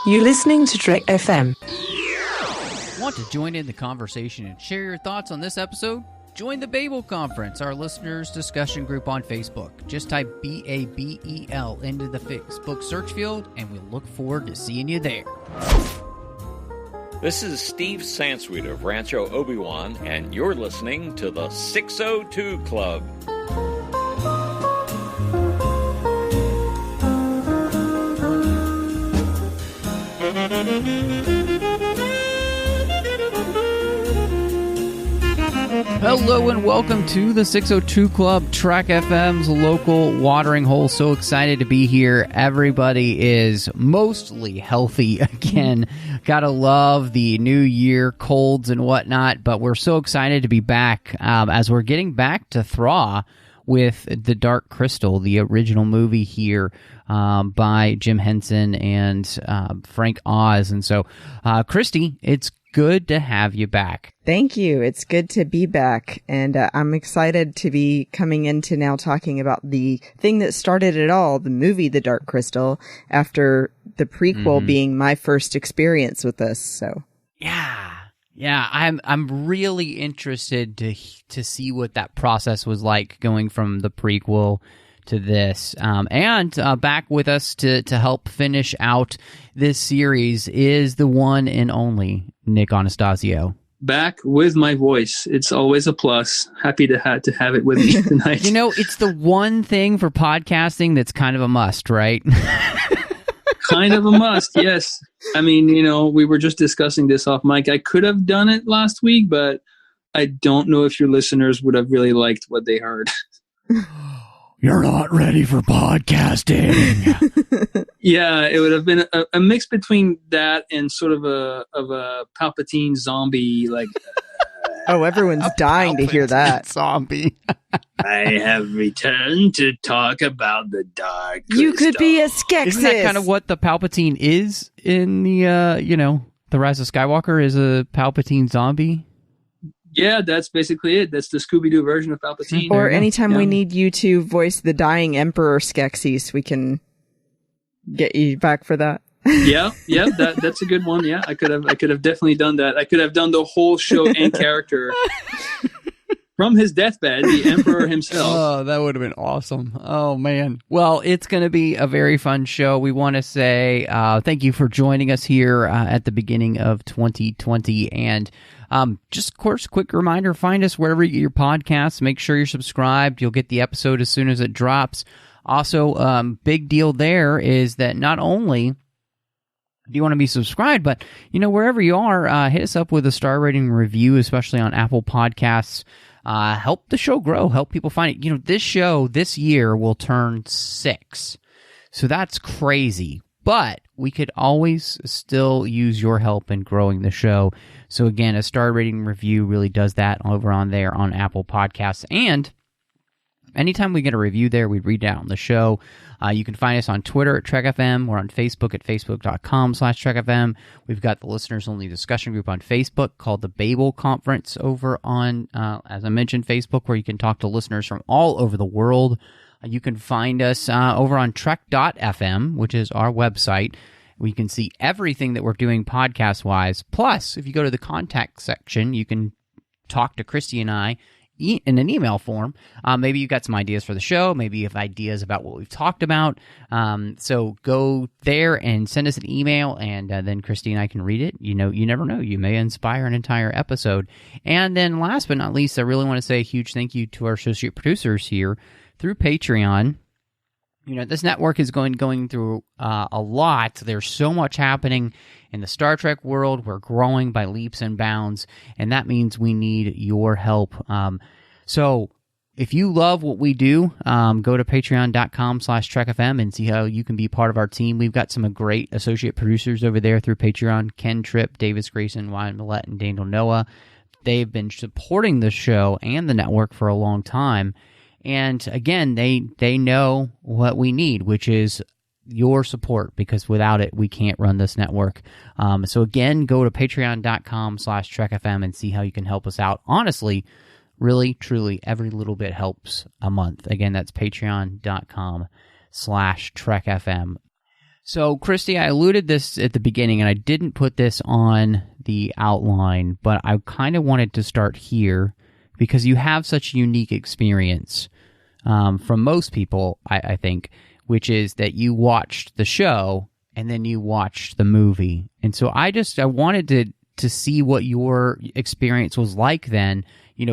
You're listening to Trek FM. Want to join in the conversation and share your thoughts on this episode? Join the Babel Conference, our listeners' discussion group on Facebook. Just type BABEL into the Facebook search field, and we'll look forward to seeing you there. This is Steve Sansweet of Rancho Obi-Wan, and you're listening to the 602 Club. Hello and welcome to the 602 Club, Trek FM's local watering hole. So excited to be here. Everybody is mostly healthy again. Gotta love the new year, colds and whatnot, but we're so excited to be back as we're getting back to Thra with The Dark Crystal, the original movie here by Jim Henson and Frank Oz. And so, Christy, it's good to have you back. Thank you. It's good to be back. And I'm excited to be coming into now talking about the thing that started it all, the movie The Dark Crystal, after the prequel being my first experience with this. So Yeah, I'm really interested to see what that process was like going from the prequel to this. And back with us to help finish out this series is the one and only Nic Anastassiou. Back with my voice. It's always a plus. Happy to have it with me tonight. You know, it's the one thing for podcasting that's kind of a must, right? Kind of a must, yes. I mean, you know, we were just discussing this off mic. I could have done it last week, but I don't know if your listeners would have really liked what they heard. You're not ready for podcasting. Yeah, it would have been a mix between that and sort of a Palpatine zombie, like. Oh, everyone's dying to hear that. Zombie. I have returned to talk about the Dark Crystal. You could be a Skeksis. Isn't that kind of what the Palpatine is in the, The Rise of Skywalker is a Palpatine zombie? Yeah, that's basically it. That's the Scooby-Doo version of Palpatine. Or anytime we need you to voice the dying Emperor Skeksis, we can get you back for that. Yeah, that's a good one. Yeah, I could have definitely done that. I could have done the whole show and character from his deathbed, the Emperor himself. Oh, that would have been awesome. Oh, man. Well, it's going to be a very fun show. We want to say thank you for joining us here at the beginning of 2020. And just, of course, quick reminder, find us wherever you get your podcasts. Make sure you're subscribed. You'll get the episode as soon as it drops. Also, big deal there is that not only do you want to be subscribed, but, wherever you are, hit us up with a star rating review, especially on Apple Podcasts. Help the show grow. Help people find it. This show this year will turn 6. So that's crazy. But we could always still use your help in growing the show. So again, a star rating review really does that over on there on Apple Podcasts. And anytime we get a review there, we read it out on the show. You can find us on Twitter at TrekFM. We're on Facebook at facebook.com/TrekFM. We've got the listeners-only discussion group on Facebook called the Babel Conference over on, as I mentioned, Facebook, where you can talk to listeners from all over the world. You can find us over on Trek.fm, which is our website. We can see everything that we're doing podcast-wise. Plus, if you go to the contact section, you can talk to Christy and I in an email form. Maybe you got some ideas for the show. Maybe you have ideas about what we've talked about. So go there and send us an email, and then Christy and I can read it. You never know. You may inspire an entire episode. And then last but not least, I really want to say a huge thank you to our associate producers here through Patreon. This network is going through a lot. There's so much happening in the Star Trek world. We're growing by leaps and bounds, and that means we need your help. So if you love what we do, go to patreon.com/TrekFM and see how you can be part of our team. We've got some great associate producers over there through Patreon: Ken Tripp, Davis Grayson, Ryan Millette, and Daniel Noah. They've been supporting the show and the network for a long time. And again, they know what we need, which is your support, because without it, we can't run this network. So again, go to patreon.com/TrekFM and see how you can help us out. Honestly, really, truly, every little bit helps a month. Again, that's patreon.com/TrekFM. So, Christy, I alluded this at the beginning, and I didn't put this on the outline, but I kind of wanted to start here because you have such a unique experience from most people, I think, which is that you watched the show and then you watched the movie. And so I wanted to see what your experience was like then,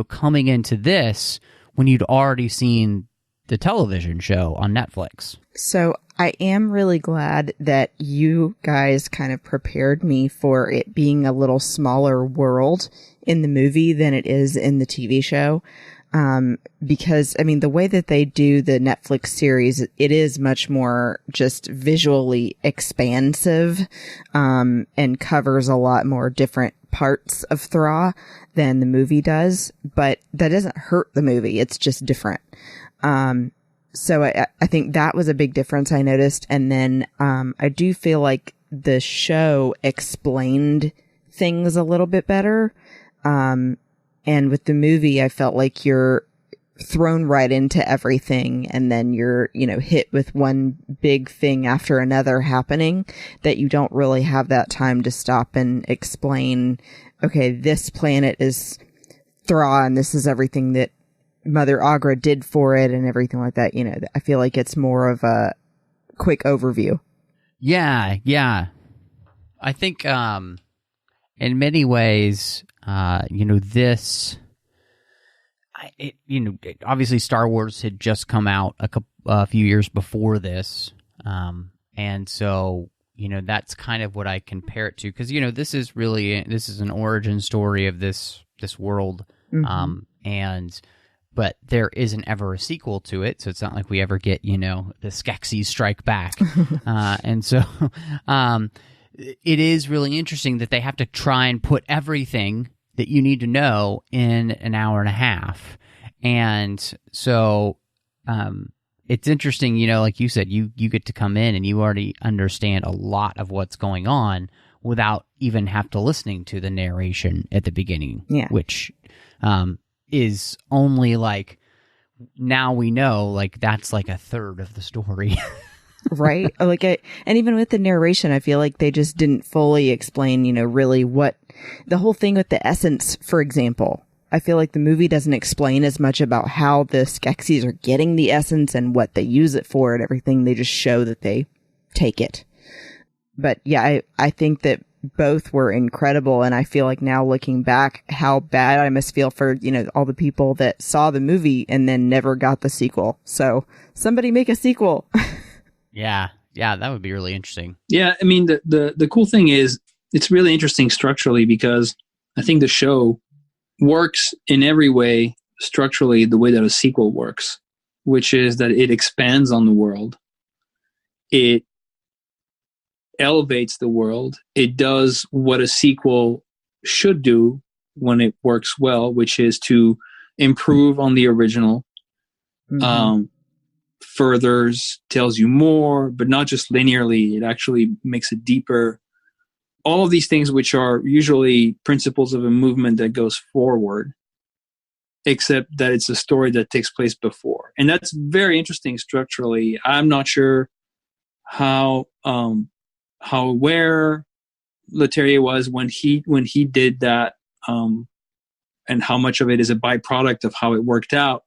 coming into this when you'd already seen the television show on Netflix. So I am really glad that you guys kind of prepared me for it being a little smaller world in the movie than it is in the TV show. Because, I mean, the way that they do the Netflix series, it is much more just visually expansive, and covers a lot more different parts of Thra than the movie does. But that doesn't hurt the movie. It's just different. So I think that was a big difference I noticed. And then, I do feel like the show explained things a little bit better. And with the movie, I felt like you're thrown right into everything. And then you're, hit with one big thing after another happening that you don't really have that time to stop and explain, okay, this planet is Thra and this is everything that Mother Agra did for it and everything like that. I feel like it's more of a quick overview. Yeah. I think, in many ways, this, obviously Star Wars had just come out a few years before this. And so, that's kind of what I compare it to. Because, this is an origin story of this world. Mm-hmm. But there isn't ever a sequel to it, so it's not like we ever get, the Skeksis strike back. And so it is really interesting that they have to try and put everything that you need to know in an hour and a half. And so it's interesting, like you said, you get to come in and you already understand a lot of what's going on without even have to listening to the narration at the beginning, which is only like, now we know, like, that's like a third of the story. Right. And even with the narration, I feel like they just didn't fully explain, really what the whole thing with the essence, for example. I feel like the movie doesn't explain as much about how the Skeksis are getting the essence and what they use it for and everything. They just show that they take it. But yeah, I think that both were incredible. And I feel like now looking back, how bad I must feel for, all the people that saw the movie and then never got the sequel. So somebody make a sequel. Yeah, that would be really interesting. Yeah, I mean, the cool thing is it's really interesting structurally because I think the show works in every way structurally the way that a sequel works, which is that it expands on the world. It elevates the world. It does what a sequel should do when it works well, which is to improve on the original. Mm-hmm. Furthers, tells you more, but not just linearly. It actually makes it deeper. All of these things, which are usually principles of a movement that goes forward, except that it's a story that takes place before. And that's very interesting structurally. I'm not sure how aware Leterrier was when he did that, and how much of it is a byproduct of how it worked out.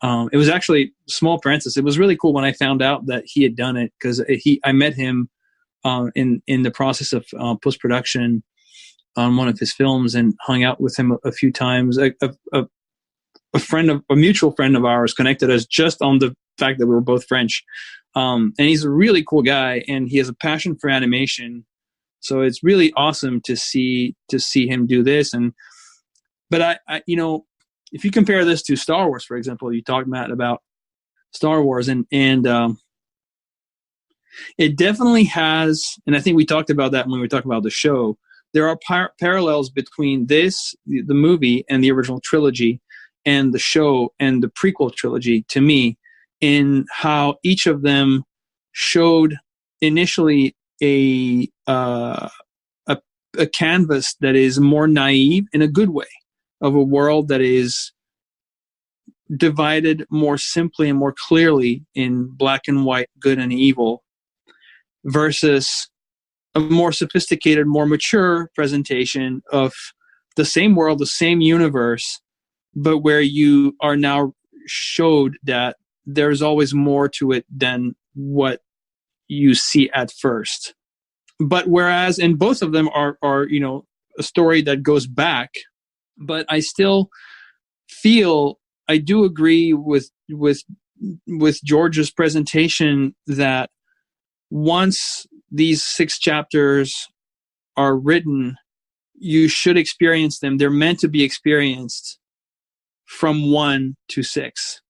It was actually, small parenthesis, it was really cool when I found out that he had done it, because I met him in the process of post-production on one of his films and hung out with him a few times. A mutual friend of ours connected us just on the fact that we were both French. And he's a really cool guy, and he has a passion for animation. So it's really awesome to see him do this. But I if you compare this to Star Wars, for example, you talked, Matt, about Star Wars, and it definitely has, and I think we talked about that when we were talking about the show. There are parallels between the movie and the original trilogy, and the show and the prequel trilogy, to me, in how each of them showed initially a canvas that is more naive in a good way, of a world that is divided more simply and more clearly in black and white, good and evil. versus a more sophisticated, more mature presentation of the same world, the same universe, but where you are now showed that there's always more to it than what you see at first. But whereas, and both of them are a story that goes back, but I still feel, I do agree with George's presentation that once these 6 chapters are written, you should experience them. They're meant to be experienced from 1 to 6.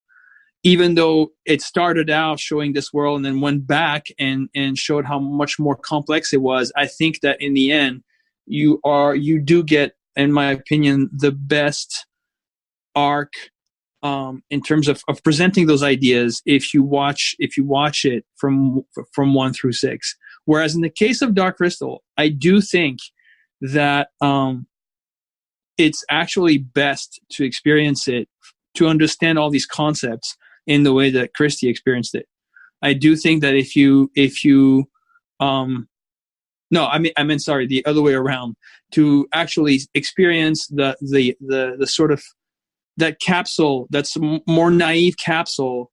Even though it started out showing this world and then went back and showed how much more complex it was, I think that in the end, you do get, in my opinion, the best arc in terms of presenting those ideas if you watch it from 1 through 6. Whereas in the case of Dark Crystal, I do think that it's actually best to experience it, to understand all these concepts in the way that Christy experienced it. I do think that if you the other way around, to actually experience the sort of that capsule, that's a more naive capsule,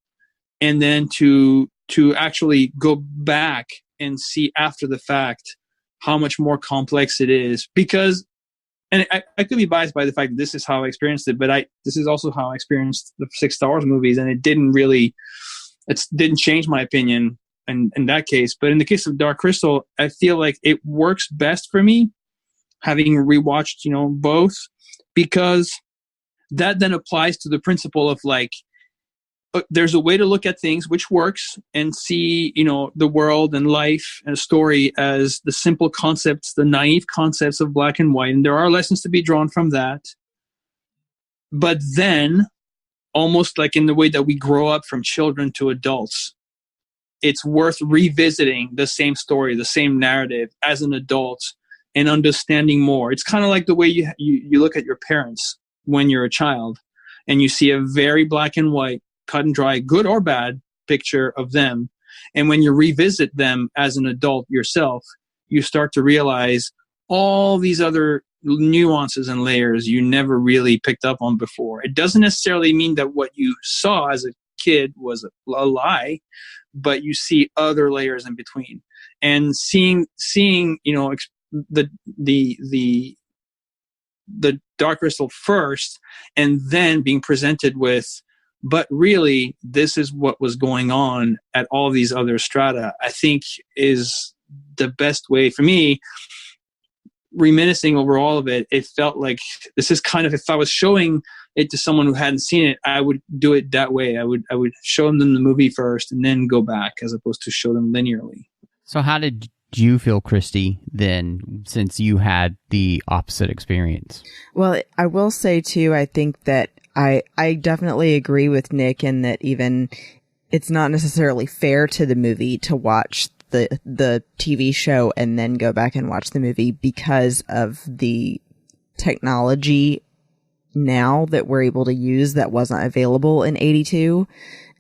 and then to actually go back and see after the fact how much more complex it is. Because, and I could be biased by the fact that this is how I experienced it, but this is also how I experienced the 6 Star Wars movies, and it didn't change my opinion in that case. But in the case of Dark Crystal, I feel like it works best for me, having rewatched, both, because that then applies to the principle of like, there's a way to look at things which works and see, the world and life and a story as the simple concepts, the naive concepts of black and white. And there are lessons to be drawn from that. But then, almost like in the way that we grow up from children to adults, it's worth revisiting the same story, the same narrative as an adult and understanding more. It's kind of like the way you look at your parents when you're a child and you see a very black and white, cut and dry, good or bad picture of them. And when you revisit them as an adult yourself, you start to realize all these other nuances and layers you never really picked up on before. It doesn't necessarily mean that what you saw as a kid was a lie, but you see other layers in between. And seeing the Dark Crystal first, and then being presented with, but really, this is what was going on at all these other strata, I think is the best way for me. Reminiscing over all of it, it felt like this is kind of, if I was showing it to someone who hadn't seen it, I would do it that way. I would show them the movie first and then go back, as opposed to show them linearly. So how did you feel, Christy, then, since you had the opposite experience? Well, I will say too, I think that I definitely agree with Nick in that even it's not necessarily fair to the movie to watch the TV show and then go back and watch the movie, because of the technology now that we're able to use that wasn't available in 82.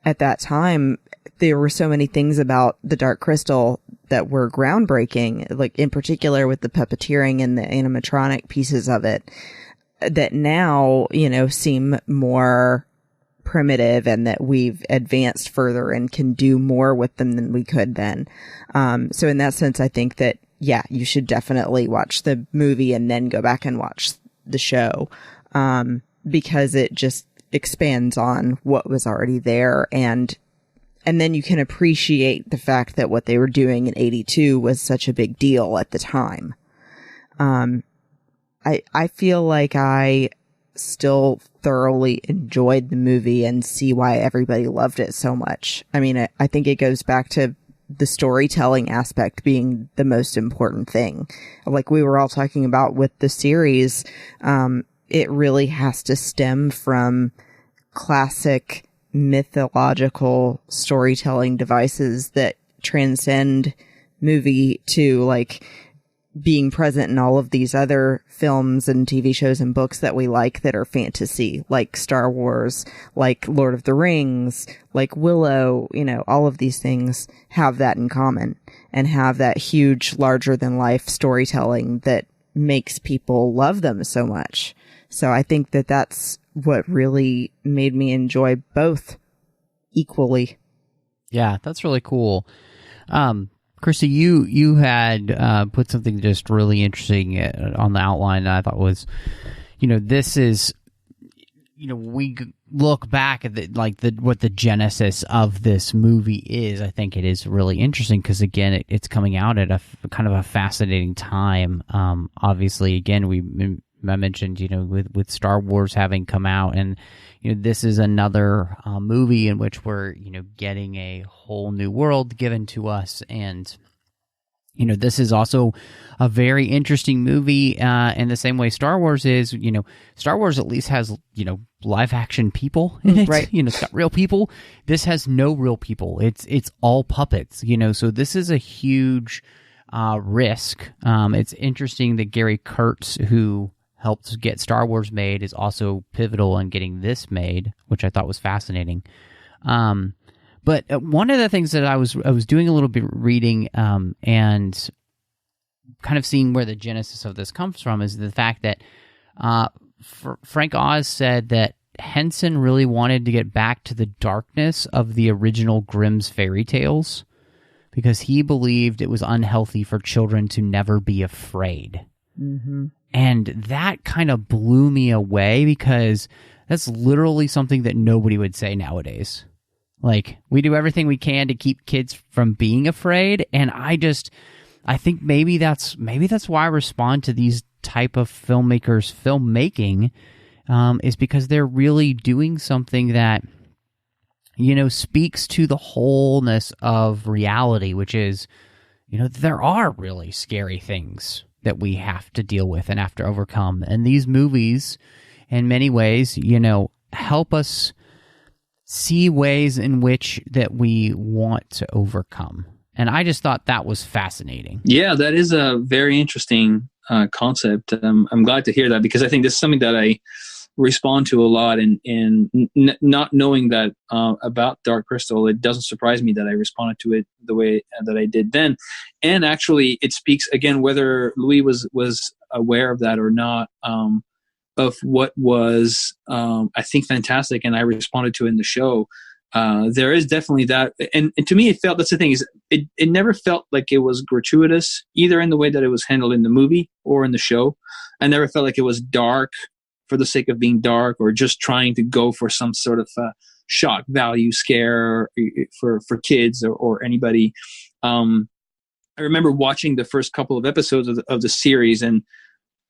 At that time, there were so many things about the Dark Crystal that were groundbreaking, like in particular with the puppeteering and the animatronic pieces of it, that now, seem more primitive, and that we've advanced further and can do more with them than we could then. So in that sense, I think that, yeah, you should definitely watch the movie and then go back and watch the show, because it just expands on what was already there. And then you can appreciate the fact that what they were doing in 82 was such a big deal at the time. I feel like I still thoroughly enjoyed the movie and see why everybody loved it so much. I mean, I think it goes back to the storytelling aspect being the most important thing. Like we were all talking about with the series, it really has to stem from classic mythological storytelling devices that transcend movie to like being present in all of these other films and TV shows and books that we like that are fantasy, like Star Wars, like Lord of the Rings, like Willow, all of these things have that in common and have that huge, larger than life storytelling that makes people love them so much. So I think that that's what really made me enjoy both equally. Yeah, that's really cool. Christy, you had put something just really interesting on the outline that I thought was, this is, we look back at what the genesis of this movie is. I think it is really interesting because, again, it's coming out at a kind of a fascinating time. Obviously, again, I mentioned, with Star Wars having come out, and this is another movie in which we're getting a whole new world given to us, and this is also a very interesting movie in the same way Star Wars is. Star Wars at least has live action people in it, right? It's got real people. This has no real people. It's all puppets. So this is a huge risk. It's interesting that Gary Kurtz, who helped get Star Wars made, is also pivotal in getting this made, which I thought was fascinating. But one of the things that I was doing a little bit reading and kind of seeing where the genesis of this comes from is the fact that Frank Oz said that Henson really wanted to get back to the darkness of the original Grimm's fairy tales because he believed it was unhealthy for children to never be afraid. Mm-hmm. And that kind of blew me away because that's literally something that nobody would say nowadays. Like, we do everything we can to keep kids from being afraid, and I think maybe that's why I respond to these type of filmmakers' filmmaking, is because they're really doing something that, speaks to the wholeness of reality, which is, there are really scary things that we have to deal with and have to overcome. And these movies, in many ways, help us see ways in which that we want to overcome. And I just thought that was fascinating. Yeah, that is a very interesting concept. I'm glad to hear that because I think this is something that I respond to a lot. And not knowing that about Dark Crystal, it doesn't surprise me that I responded to it the way that I did then. And actually, it speaks, again, whether Louis was aware of that or not, of what was, I think, fantastic, and I responded to it in the show. There is definitely that, and to me, it felt, that's the thing, is it never felt like it was gratuitous, either in the way that it was handled in the movie or in the show. I never felt like it was dark for the sake of being dark, or just trying to go for some sort of shock value scare for kids or anybody. I remember watching the first couple of episodes of the series and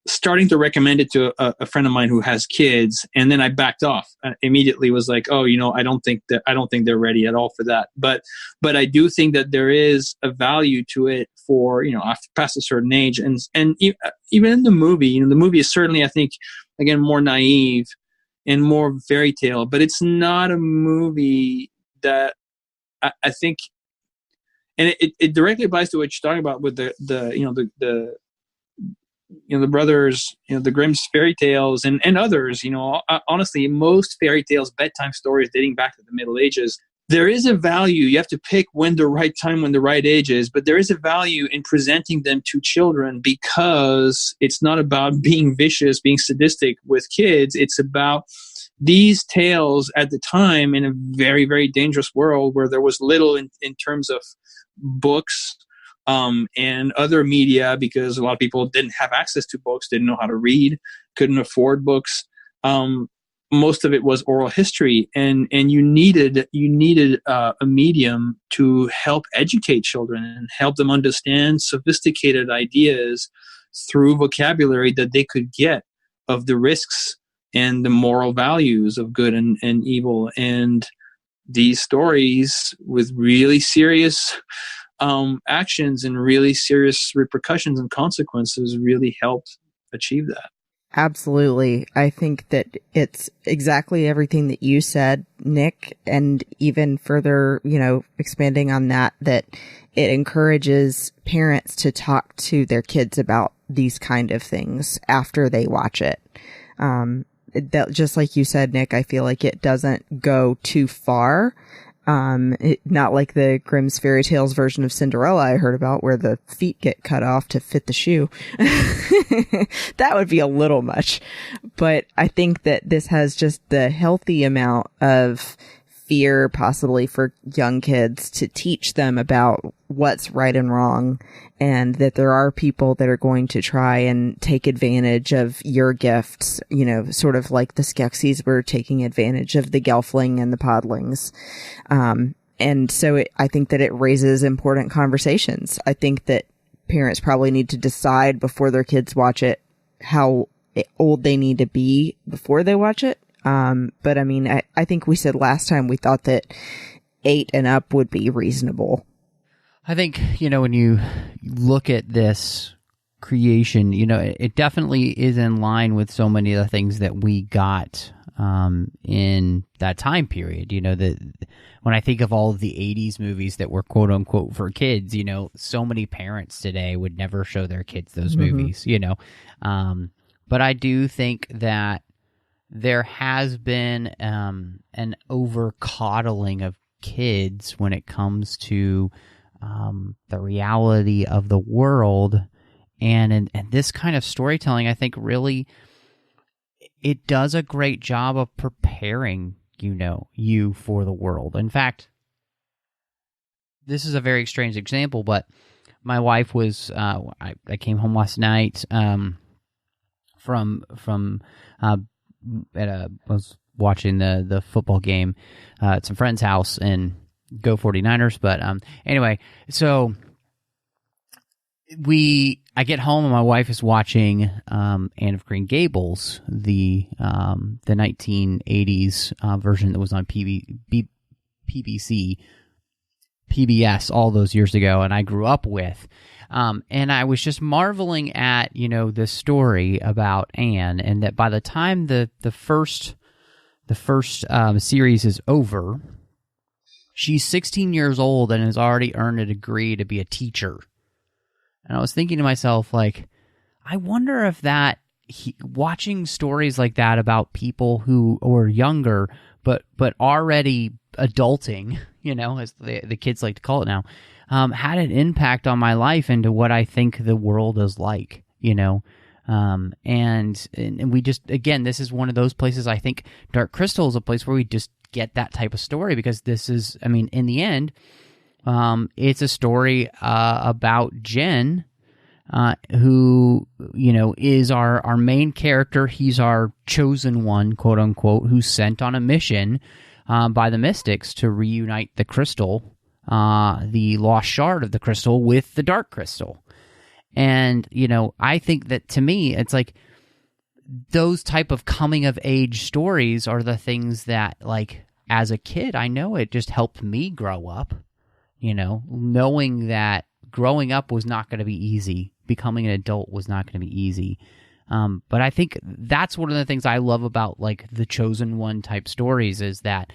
starting to recommend it to a friend of mine who has kids, and then I backed off. I immediately was like, "Oh, I don't think they're ready at all for that." But I do think that there is a value to it for after past a certain age, and even in the movie, the movie is certainly, I think, again, more naive and more fairy tale, but it's not a movie that I think, and it directly applies to what you're talking about with the brothers, the Grimm's fairy tales and others. Honestly, most fairy tales, bedtime stories dating back to the Middle Ages, there is a value. You have to pick when the right time, when the right age is, but there is a value in presenting them to children, because it's not about being vicious, being sadistic with kids. It's about these tales at the time in a very, very dangerous world where there was little in terms of books and other media, because a lot of people didn't have access to books, didn't know how to read, couldn't afford books. Most of it was oral history, and you needed a medium to help educate children and help them understand sophisticated ideas through vocabulary that they could get of the risks and the moral values of good and evil. And these stories with really serious actions and really serious repercussions and consequences really helped achieve that. Absolutely. I think that it's exactly everything that you said, Nick, and even further, expanding on that it encourages parents to talk to their kids about these kind of things after they watch it. That, just like you said, Nick, I feel like it doesn't go too far. Not like the Grimm's fairy tales version of Cinderella I heard about, where the feet get cut off to fit the shoe. That would be a little much. But I think that this has just the healthy amount of fear, possibly for young kids, to teach them about what's right and wrong, and that there are people that are going to try and take advantage of your gifts, sort of like the Skeksis were taking advantage of the Gelfling and the Podlings. And so I think that it raises important conversations. I think that parents probably need to decide before their kids watch it how old they need to be before they watch it. But I mean, I think we said last time we thought that 8 and up would be reasonable. I think, when you look at this creation, it definitely is in line with so many of the things that we got in that time period. That when I think of all of the 80s movies that were quote unquote for kids, so many parents today would never show their kids those movies, but I do think that there has been an over-coddling of kids when it comes to the reality of the world. And this kind of storytelling, I think, really, it does a great job of preparing, you for the world. In fact, this is a very strange example, but my wife was, I came home last night I was watching the football game at some friend's house, and go 49ers. But anyway, so I get home and my wife is watching Anne of Green Gables, the 1980s version that was on PBS all those years ago, and I grew up with. And I was just marveling at, this story about Anne, and that by the time the first series is over, she's 16 years old and has already earned a degree to be a teacher. And I was thinking to myself, like, I wonder if watching stories like that about people who are younger but already adulting, as the kids like to call it now, had an impact on my life into what I think the world is like, and we just, again, this is one of those places. I think Dark Crystal is a place where we just get that type of story, because this is, I mean, in the end, it's a story about Jen, who, is our main character. He's our chosen one, quote unquote, who's sent on a mission by the Mystics to reunite the crystal, the lost shard of the crystal, with the Dark Crystal. And, I think that, to me, it's like those type of coming of age stories are the things that, like, as a kid, I know it just helped me grow up, knowing that growing up was not going to be easy. Becoming an adult was not going to be easy. But I think that's one of the things I love about, like, the Chosen One type stories, is that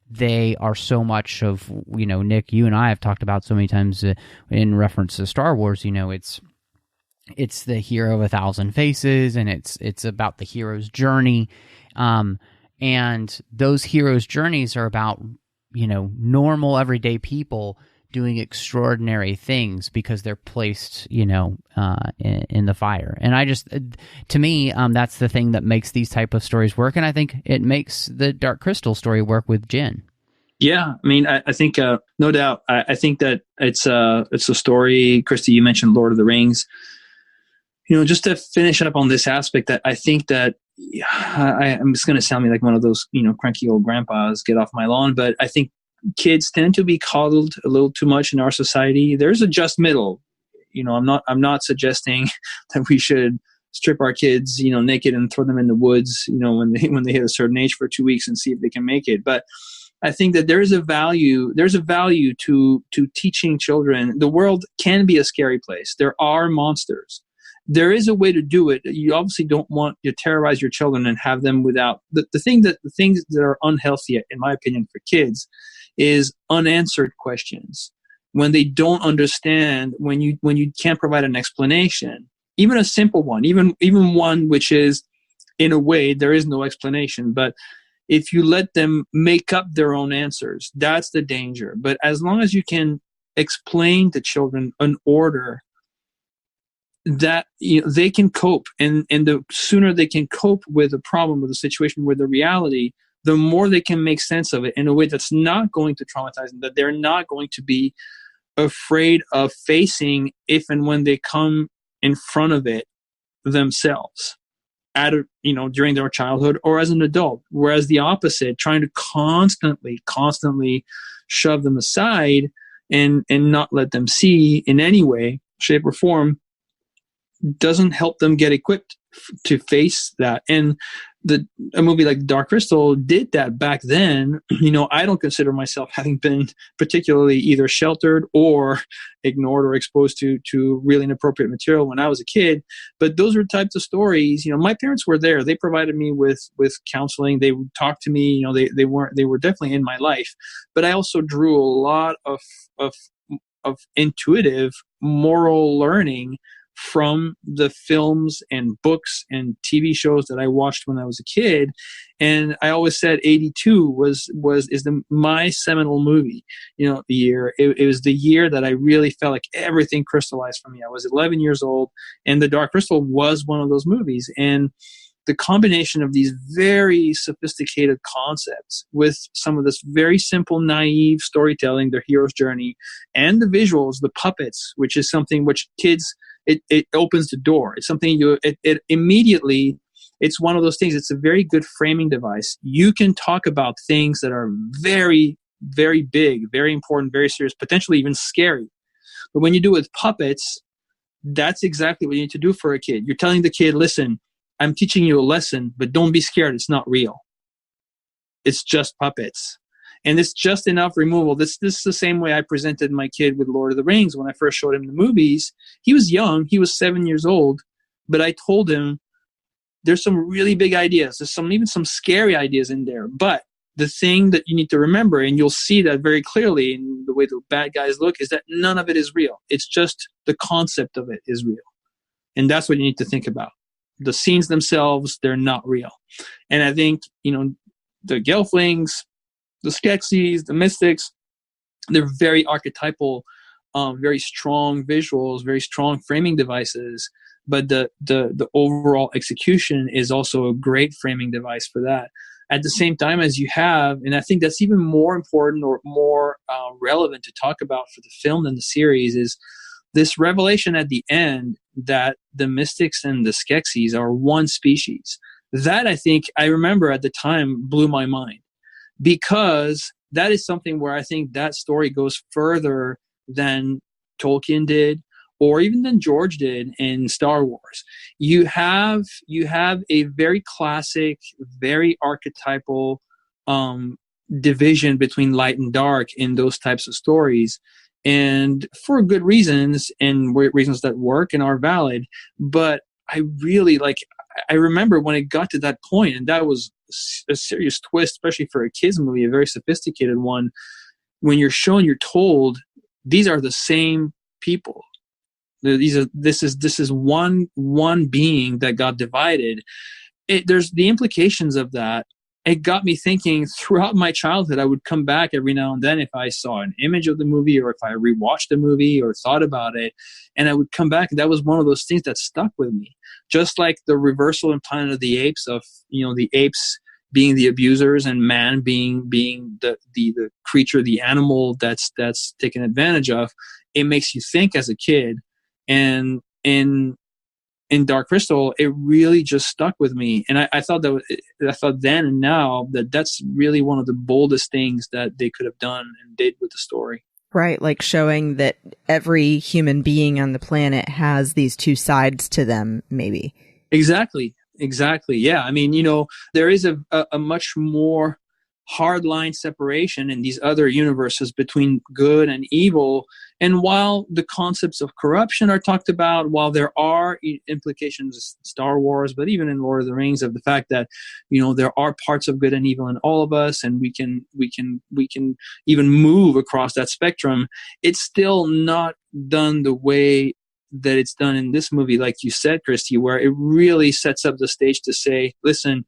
they are so much of, Nick, you and I have talked about so many times in reference to Star Wars, it's the hero of 1,000 faces, and it's about the hero's journey. And those heroes' journeys are about, normal everyday people doing extraordinary things because they're placed, in the fire. And I just, to me, that's the thing that makes these type of stories work. And I think it makes the Dark Crystal story work with Jen. Yeah, I mean, I think, no doubt, I think that it's a story. Christy, you mentioned Lord of the Rings. Just to finish up on this aspect, that I think that I'm just going to sound me like one of those, cranky old grandpas, get off my lawn. But I think kids tend to be coddled a little too much in our society. There's a just middle. I'm not suggesting that we should strip our kids, naked and throw them in the woods, when they hit a certain age for 2 weeks and see if they can make it. But I think that there's a value to teaching children the world can be a scary place. There are monsters. there is a way to do it. You obviously don't want to terrorize your children and have them without the things that are unhealthy, in my opinion, for kids is unanswered questions. When they don't understand, when you can't provide an explanation, even a simple one, even one which is, in a way, there is no explanation. But if you let them make up their own answers, that's the danger. But as long as you can explain to children an order that they can cope, and the sooner they can cope with a problem, with a situation, with a reality, the more they can make sense of it in a way that's not going to traumatize them, that they're not going to be afraid of facing if and when they come in front of it themselves during their childhood or as an adult. Whereas the opposite, trying to constantly shove them aside and not let them see in any way, shape, or form, doesn't help them get equipped to face that. And a movie like Dark Crystal did that back then. I don't consider myself having been particularly either sheltered or ignored or exposed to really inappropriate material when I was a kid. But those were types of stories. My parents were there. They provided me with counseling. They would talk to me. They were definitely in my life. But I also drew a lot of intuitive moral learning from the films and books and TV shows that I watched when I was a kid. And I always said 82 is my seminal movie, the year. It was the year that I really felt like everything crystallized for me. I was 11 years old, and The Dark Crystal was one of those movies. And the combination of these very sophisticated concepts with some of this very simple, naive storytelling, their hero's journey, and the visuals, the puppets, which is something which kids, it opens the door. It's something it immediately, it's one of those things. It's a very good framing device. You can talk about things that are very, very big, very important, very serious, potentially even scary. But when you do it with puppets, that's exactly what you need to do for a kid. You're telling the kid, listen, I'm teaching you a lesson, but don't be scared. It's not real. It's just puppets. And it's just enough removal. This is the same way I presented my kid with Lord of the Rings when I first showed him the movies. He was young. He was 7 years old. But I told him, there's some really big ideas. There's even some scary ideas in there. But the thing that you need to remember, and you'll see that very clearly in the way the bad guys look, is that none of it is real. It's just the concept of it is real. And that's what you need to think about. The scenes themselves, they're not real. And I think, the Gelflings, the Skeksis, the Mystics, they're very archetypal, very strong visuals, very strong framing devices. But the overall execution is also a great framing device for that. At the same time as you have, and I think that's even more important or more relevant to talk about for the film than the series, is this revelation at the end that the Mystics and the Skeksis are one species. That, I think, I remember at the time blew my mind, because that is something where I think that story goes further than Tolkien did, or even than George did in Star Wars. You have a very classic, very archetypal division between light and dark in those types of stories, and for good reasons, and reasons that work and are valid. But I really I remember when it got to that point, and that was a serious twist, especially for a kids movie, a very sophisticated one. When you're told these are the same people. This is one being that got divided. There's the implications of that. It got me thinking throughout my childhood. I would come back every now and then if I saw an image of the movie or if I rewatched the movie or thought about it, and I would come back. And that was one of those things that stuck with me. Just like the reversal in Planet of the Apes of, the apes being the abusers and man being the creature, the animal that's taken advantage of. It makes you think as a kid. And in Dark Crystal, it really just stuck with me. And I thought then and now that's really one of the boldest things that they could have done and did with the story. Right, like showing that every human being on the planet has these two sides to them, maybe. Exactly. Yeah. I mean, there is a much more hard line separation in these other universes between good and evil. And while the concepts of corruption are talked about, while there are implications in Star Wars, but even in Lord of the Rings, of the fact that, there are parts of good and evil in all of us, and we can even move across that spectrum, it's still not done the way that it's done in this movie, like you said, Christy, where it really sets up the stage to say, listen,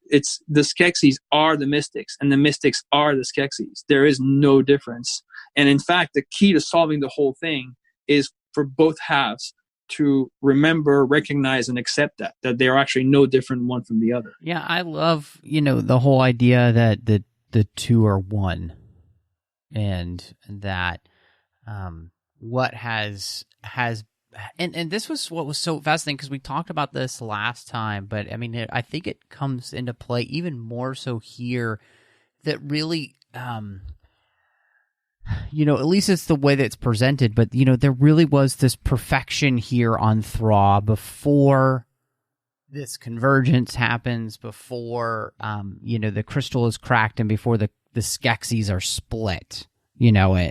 it's the Skeksis are the mystics, and the mystics are the Skeksis. There is no difference. And in fact, the key to solving the whole thing is for both halves to remember, recognize, and accept that they are actually no different one from the other. Yeah, I love, the whole idea that the two are one, and that what has and this was what was so fascinating, because we talked about this last time, but I mean, I think it comes into play even more so here, that really, at least it's the way that it's presented, but, there really was this perfection here on Thra before this convergence happens, before, the crystal is cracked, and before the Skeksis are split. Before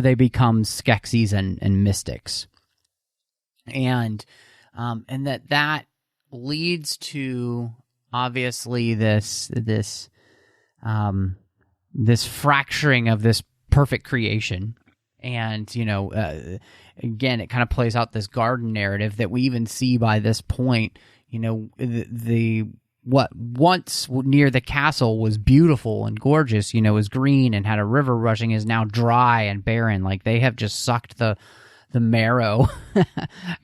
they become Skeksis and mystics, and that leads to obviously this fracturing of this perfect creation, and again, it kind of plays out this garden narrative that we even see by this point. What once near the castle was beautiful and gorgeous, was green and had a river rushing, is now dry and barren. Like, they have just sucked the marrow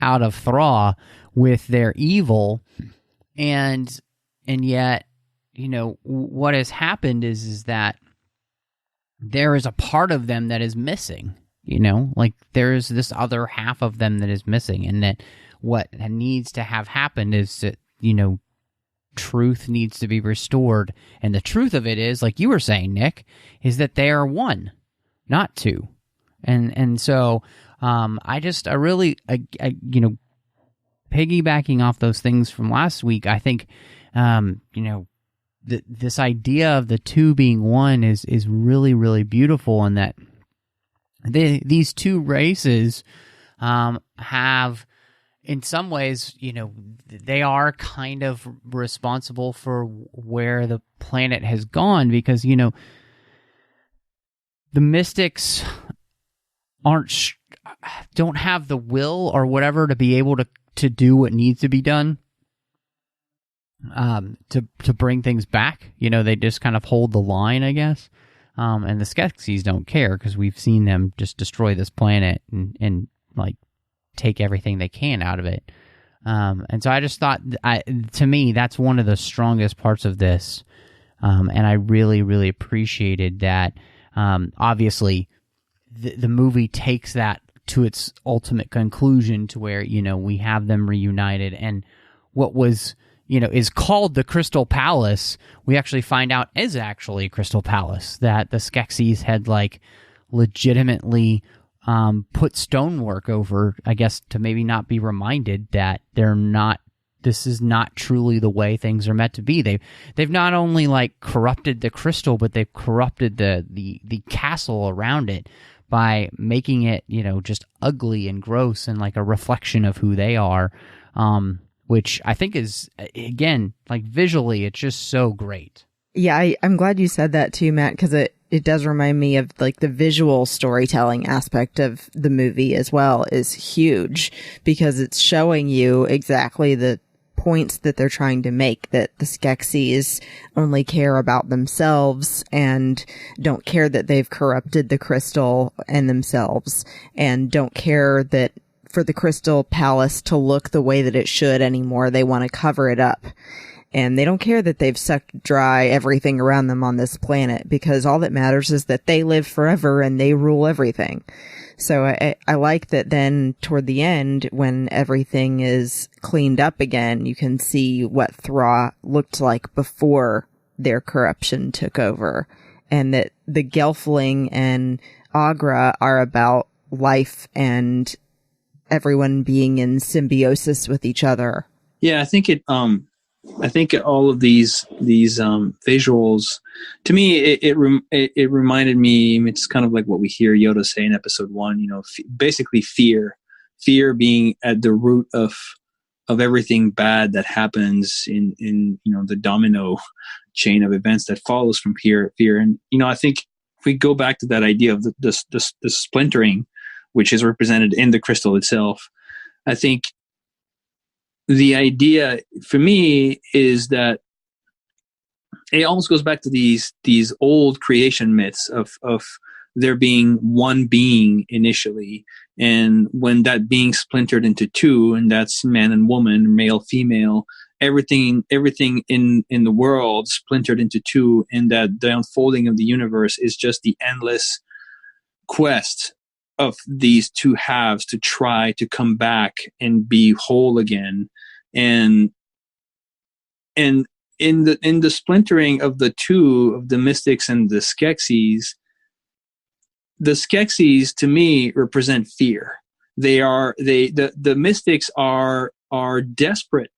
out of Thra with their evil. And yet, what has happened is that there is a part of them that is missing, like there is this other half of them that is missing, and that what needs to have happened is that, truth needs to be restored. And the truth of it is, like you were saying, Nick, is that they are one, not two. And so I really piggybacking off those things from last week, I think this idea of the two being one is really, really beautiful, and that these two races have, in some ways, they are kind of responsible for where the planet has gone, because, the mystics don't have the will or whatever to be able to do what needs to be done, to bring things back. They just kind of hold the line, I guess. And the Skeksis don't care, because we've seen them just destroy this planet and like take everything they can out of it. And so I just thought, to me, that's one of the strongest parts of this. And I really, really appreciated that. Obviously, the movie takes that to its ultimate conclusion, to where, we have them reunited, and what was, is called the Crystal Palace, we actually find out is actually Crystal Palace, that the Skeksis had legitimately put stonework over, I guess, to maybe not be reminded that this is not truly the way things are meant to be. They've not only corrupted the crystal, but they've corrupted the castle around it by making it, just ugly and gross and like a reflection of who they are, which I think is, again, visually, it's just so great. Yeah, I'm glad you said that too, Matt, because it does remind me of the visual storytelling aspect of the movie as well is huge, because it's showing you exactly the points that they're trying to make, that the Skeksis only care about themselves and don't care that they've corrupted the crystal and themselves, and don't care that for the Crystal Palace to look the way that it should anymore. They want to cover it up. And they don't care that they've sucked dry everything around them on this planet, because all that matters is that they live forever and they rule everything. So I like that then toward the end, when everything is cleaned up again, you can see what Thra looked like before their corruption took over. And that the Gelfling and Agra are about life and everyone being in symbiosis with each other. Yeah, I think it I think all of these visuals, to me, it reminded me. It's kind of like what we hear Yoda say in Episode 1. Basically fear being at the root of everything bad that happens in the domino chain of events that follows from fear. And I think if we go back to that idea of the splintering, which is represented in the crystal itself, I think the idea for me is that it almost goes back to these old creation myths of there being one being initially, and when that being splintered into two, and that's man and woman, male, female, everything in the world splintered into two, and that the unfolding of the universe is just the endless quest of these two halves to try to come back and be whole again. And in the splintering of the two, of the mystics and the Skeksis to me represent fear. The mystics are desperate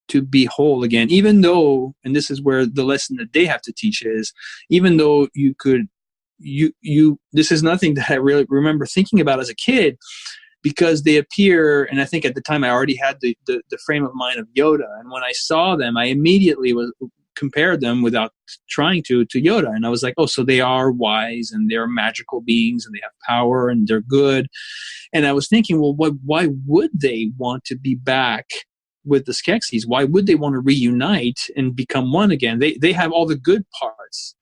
to be whole again, even though, and this is where the lesson that they have to teach is, even though this is nothing that I really remember thinking about as a kid, because they appear, and I think at the time I already had the frame of mind of Yoda, and when I saw them, I immediately compared them without trying to Yoda, and I was like, oh, so they are wise, and they're magical beings, and they have power, and they're good. And I was thinking, well, why would they want to be back with the Skeksis? Why would they want to reunite and become one again? They have all the good parts.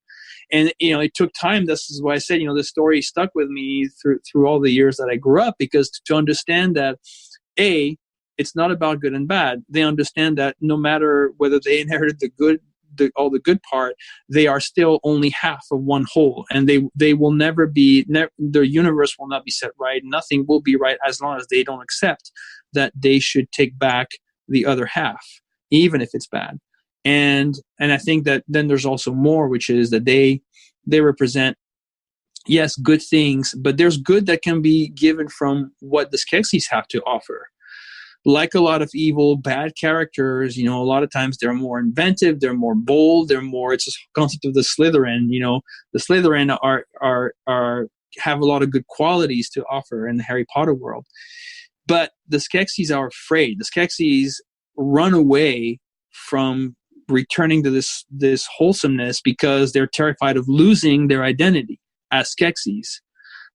And, it took time. This is why I said, this story stuck with me through all the years that I grew up, because to understand that, it's not about good and bad. They understand that no matter whether they inherited all the good part, they are still only half of one whole. And they will never be, their universe will not be set right. Nothing will be right as long as they don't accept that they should take back the other half, even if it's bad. And I think that then there's also more, which is that they represent, yes, good things, but there's good that can be given from what the Skeksis have to offer. Like a lot of evil, bad characters, a lot of times they're more inventive, they're more bold, it's a concept of the Slytherin. The Slytherin have a lot of good qualities to offer in the Harry Potter world. But the Skeksis are afraid. The Skeksis run away from returning to this wholesomeness because they're terrified of losing their identity as Skeksis.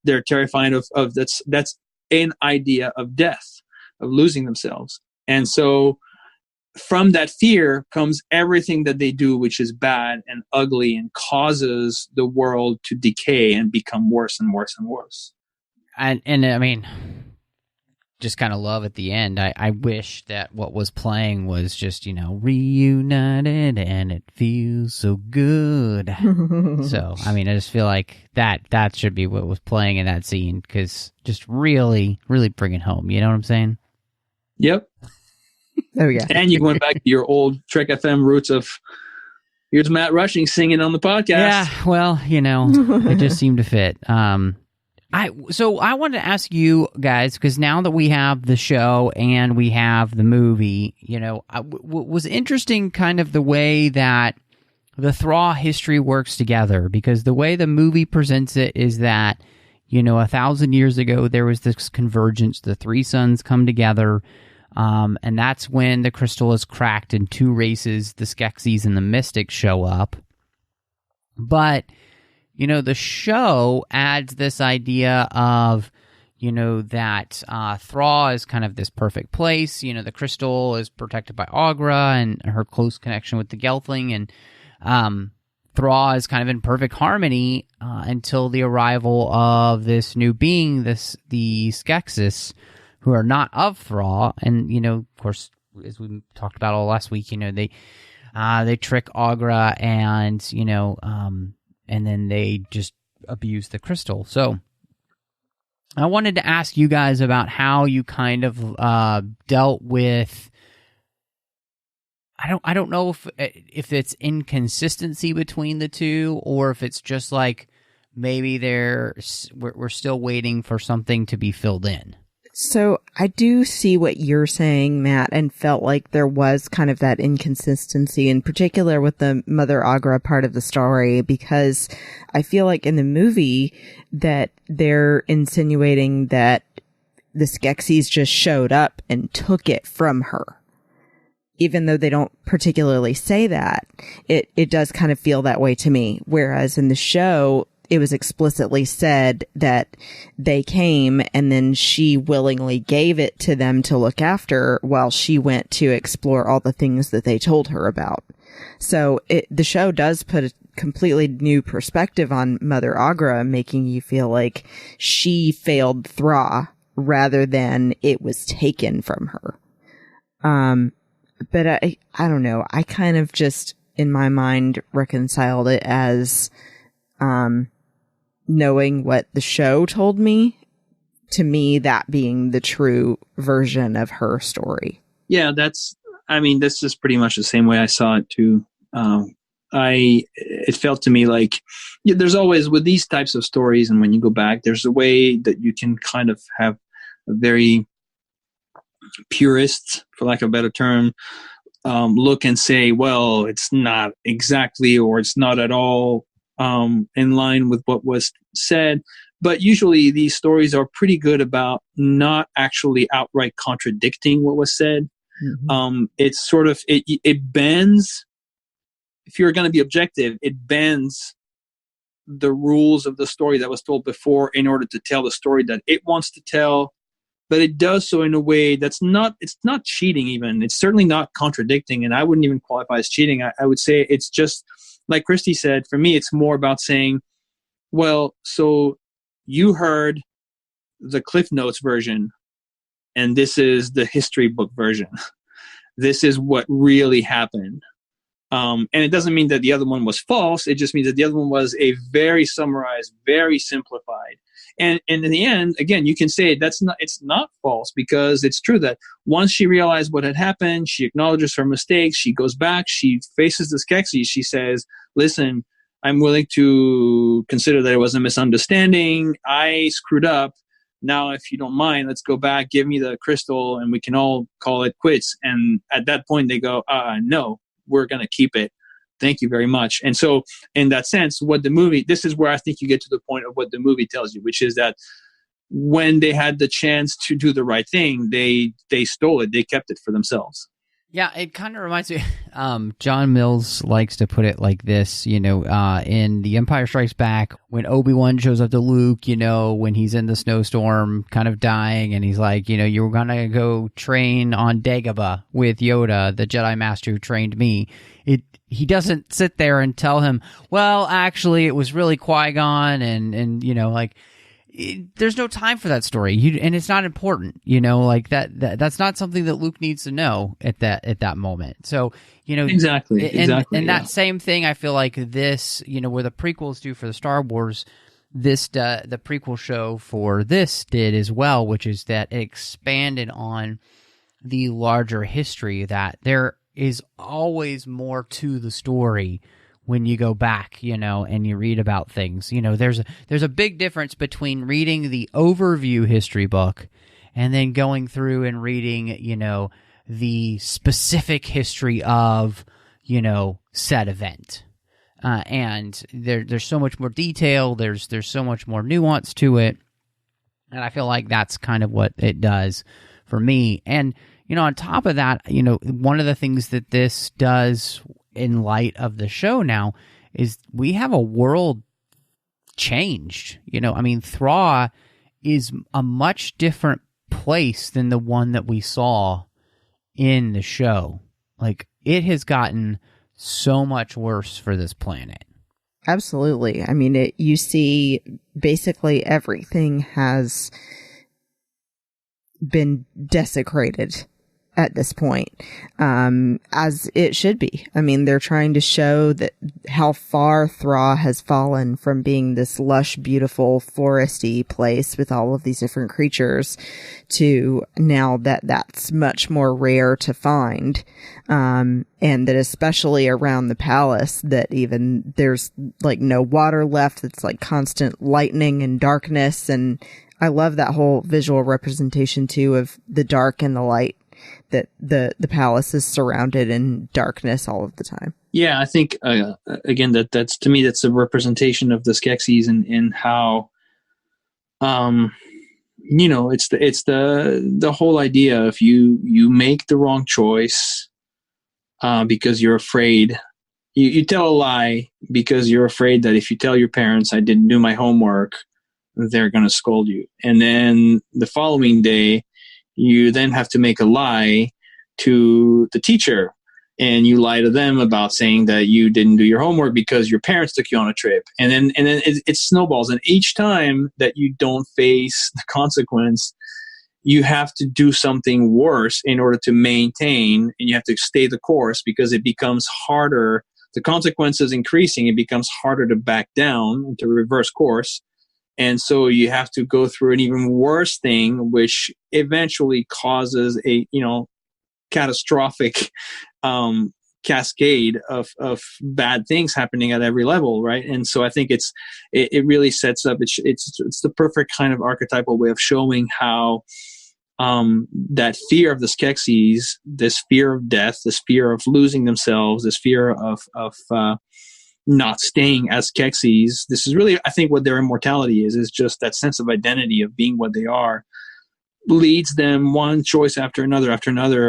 They're terrified of that's an idea of death, of losing themselves. And so from that fear comes everything that they do, which is bad and ugly and causes the world to decay and become worse and worse and worse. And I mean, just kind of love at the end. I wish that what was playing was just, reunited and it feels so good. So, I mean, I just feel like that should be what was playing in that scene, because just really, really bring it home. You know what I'm saying? Yep. Oh, yeah. And you went back to your old Trek FM roots of, here's Matt Rushing singing on the podcast. Yeah, well, it just seemed to fit. So I wanted to ask you guys, because now that we have the show and we have the movie, was interesting kind of the way that the Thra history works together, because the way the movie presents it is that, 1,000 years ago, there was this convergence, the three suns come together, and that's when the crystal is cracked and two races, the Skeksis and the Mystics, show up. But the show adds this idea of, that Thra is kind of this perfect place. The crystal is protected by Aughra and her close connection with the Gelfling. And Thra is kind of in perfect harmony until the arrival of this new being, the Skeksis, who are not of Thra. And, of course, as we talked about all last week, they trick Aughra and then they just abuse the crystal. So I wanted to ask you guys about how you kind of dealt with, I don't know if it's inconsistency between the two, or if it's just like maybe we're still waiting for something to be filled in. So I do see what you're saying, Matt, and felt like there was kind of that inconsistency, in particular with the Mother Agra part of the story, because I feel like in the movie that they're insinuating that the Skeksis just showed up and took it from her. Even though they don't particularly say that, it does kind of feel that way to me. Whereas in the show, it was explicitly said that they came and then she willingly gave it to them to look after while she went to explore all the things that they told her about. So the show does put a completely new perspective on Mother Agra, making you feel like she failed Thra rather than it was taken from her. But I don't know. I kind of just, in my mind, reconciled it as knowing what the show told me, to me, that being the true version of her story. Yeah, that's just pretty much the same way I saw it too. It felt to me like there's always, with these types of stories, and when you go back, there's a way that you can kind of have a very purist, for lack of a better term, look and say, well, it's not exactly, or it's not at all in line with what was said. But usually these stories are pretty good about not actually outright contradicting what was said. Mm-hmm. It's sort of, it bends, if you're going to be objective, it bends the rules of the story that was told before in order to tell the story that it wants to tell. But it does so in a way that's not, it's not cheating even. It's certainly not contradicting, and I wouldn't even qualify as cheating. I would say it's just, like Christy said, for me, it's more about saying, well, so you heard the Cliff Notes version, and this is the history book version. This is what really happened. And it doesn't mean that the other one was false. It just means that the other one was a very summarized, very simplified. And in the end, again, you can say it's not false, because it's true that once she realized what had happened, she acknowledges her mistakes, she goes back, she faces the Skeksis, she says, listen, I'm willing to consider that it was a misunderstanding. I screwed up. Now, if you don't mind, let's go back, give me the crystal, and we can all call it quits. And at that point, they go, no, we're going to keep it. Thank you very much. And so in that sense, this is where I think you get to the point of what the movie tells you, which is that when they had the chance to do the right thing, they stole it. They kept it for themselves. Yeah, it kind of reminds me, John Mills likes to put it like this, in The Empire Strikes Back, when Obi-Wan shows up to Luke, when he's in the snowstorm kind of dying, and he's like, you're going to go train on Dagobah with Yoda, the Jedi Master who trained me. He doesn't sit there and tell him, well, actually, it was really Qui-Gon, and there's no time for that story, and it's not important, that's not something that Luke needs to know at that moment. So, exactly. And that same thing, I feel like this, where the prequels do for the Star Wars, the prequel show for this did as well, which is that it expanded on the larger history, that there is always more to the story when you go back, and you read about things. There's a big difference between reading the overview history book and then going through and reading, the specific history of, said event. And there's so much more detail, there's so much more nuance to it. And I feel like that's kind of what it does for me. And, on top of that, one of the things that this does in light of the show now is we have a world changed. Thra is a much different place than the one that we saw in the show. Like, it has gotten so much worse for this planet. Absolutely. You see basically everything has been desecrated at this point, as it should be. They're trying to show that how far Thra has fallen from being this lush, beautiful, foresty place with all of these different creatures to now that's much more rare to find. And that especially around the palace, that even there's like no water left. It's like constant lightning and darkness, and I love that whole visual representation too of the dark and the light, that the palace is surrounded in darkness all of the time. Yeah, I think again that's to me that's a representation of the Skeksis and how, it's the whole idea if you make the wrong choice because you're afraid. You tell a lie because you're afraid that if you tell your parents I didn't do my homework, they're going to scold you. And then the following day, you then have to make a lie to the teacher. And you lie to them about saying that you didn't do your homework because your parents took you on a trip. And then it snowballs. And each time that you don't face the consequence, you have to do something worse in order to maintain, and you have to stay the course because it becomes harder. The consequences increasing, it becomes harder to back down and to reverse course. And so you have to go through an even worse thing, which eventually causes a, catastrophic cascade of bad things happening at every level, right? And so I think it really sets up, it's the perfect kind of archetypal way of showing how that fear of the Skeksis, this fear of death, this fear of losing themselves, this fear of not staying as Skeksis. This is really, I think, what their immortality is just that sense of identity of being what they are, leads them one choice after another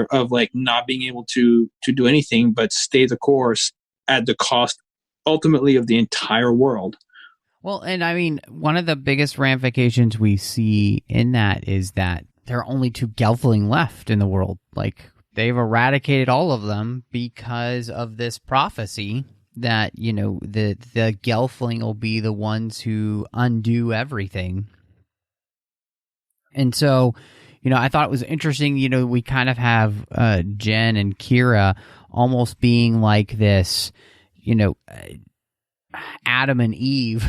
of like not being able to do anything but stay the course at the cost ultimately of the entire world. Well, and I mean, one of the biggest ramifications we see in that is that there are only 2 Gelfling left in the world. Like, they've eradicated all of them because of this prophecy that, the Gelfling will be the ones who undo everything. And so, I thought it was interesting, we kind of have Jen and Kira almost being like this, Adam and Eve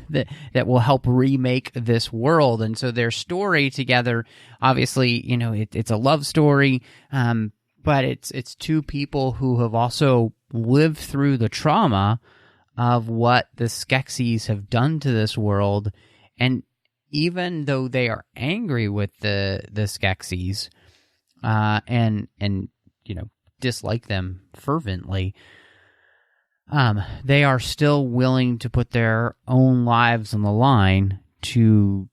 that will help remake this world. And so their story together, obviously, it's a love story, but it's 2 people who have also lived through the trauma of what the Skeksis have done to this world. And even though they are angry with the Skeksis and dislike them fervently, they are still willing to put their own lives on the line to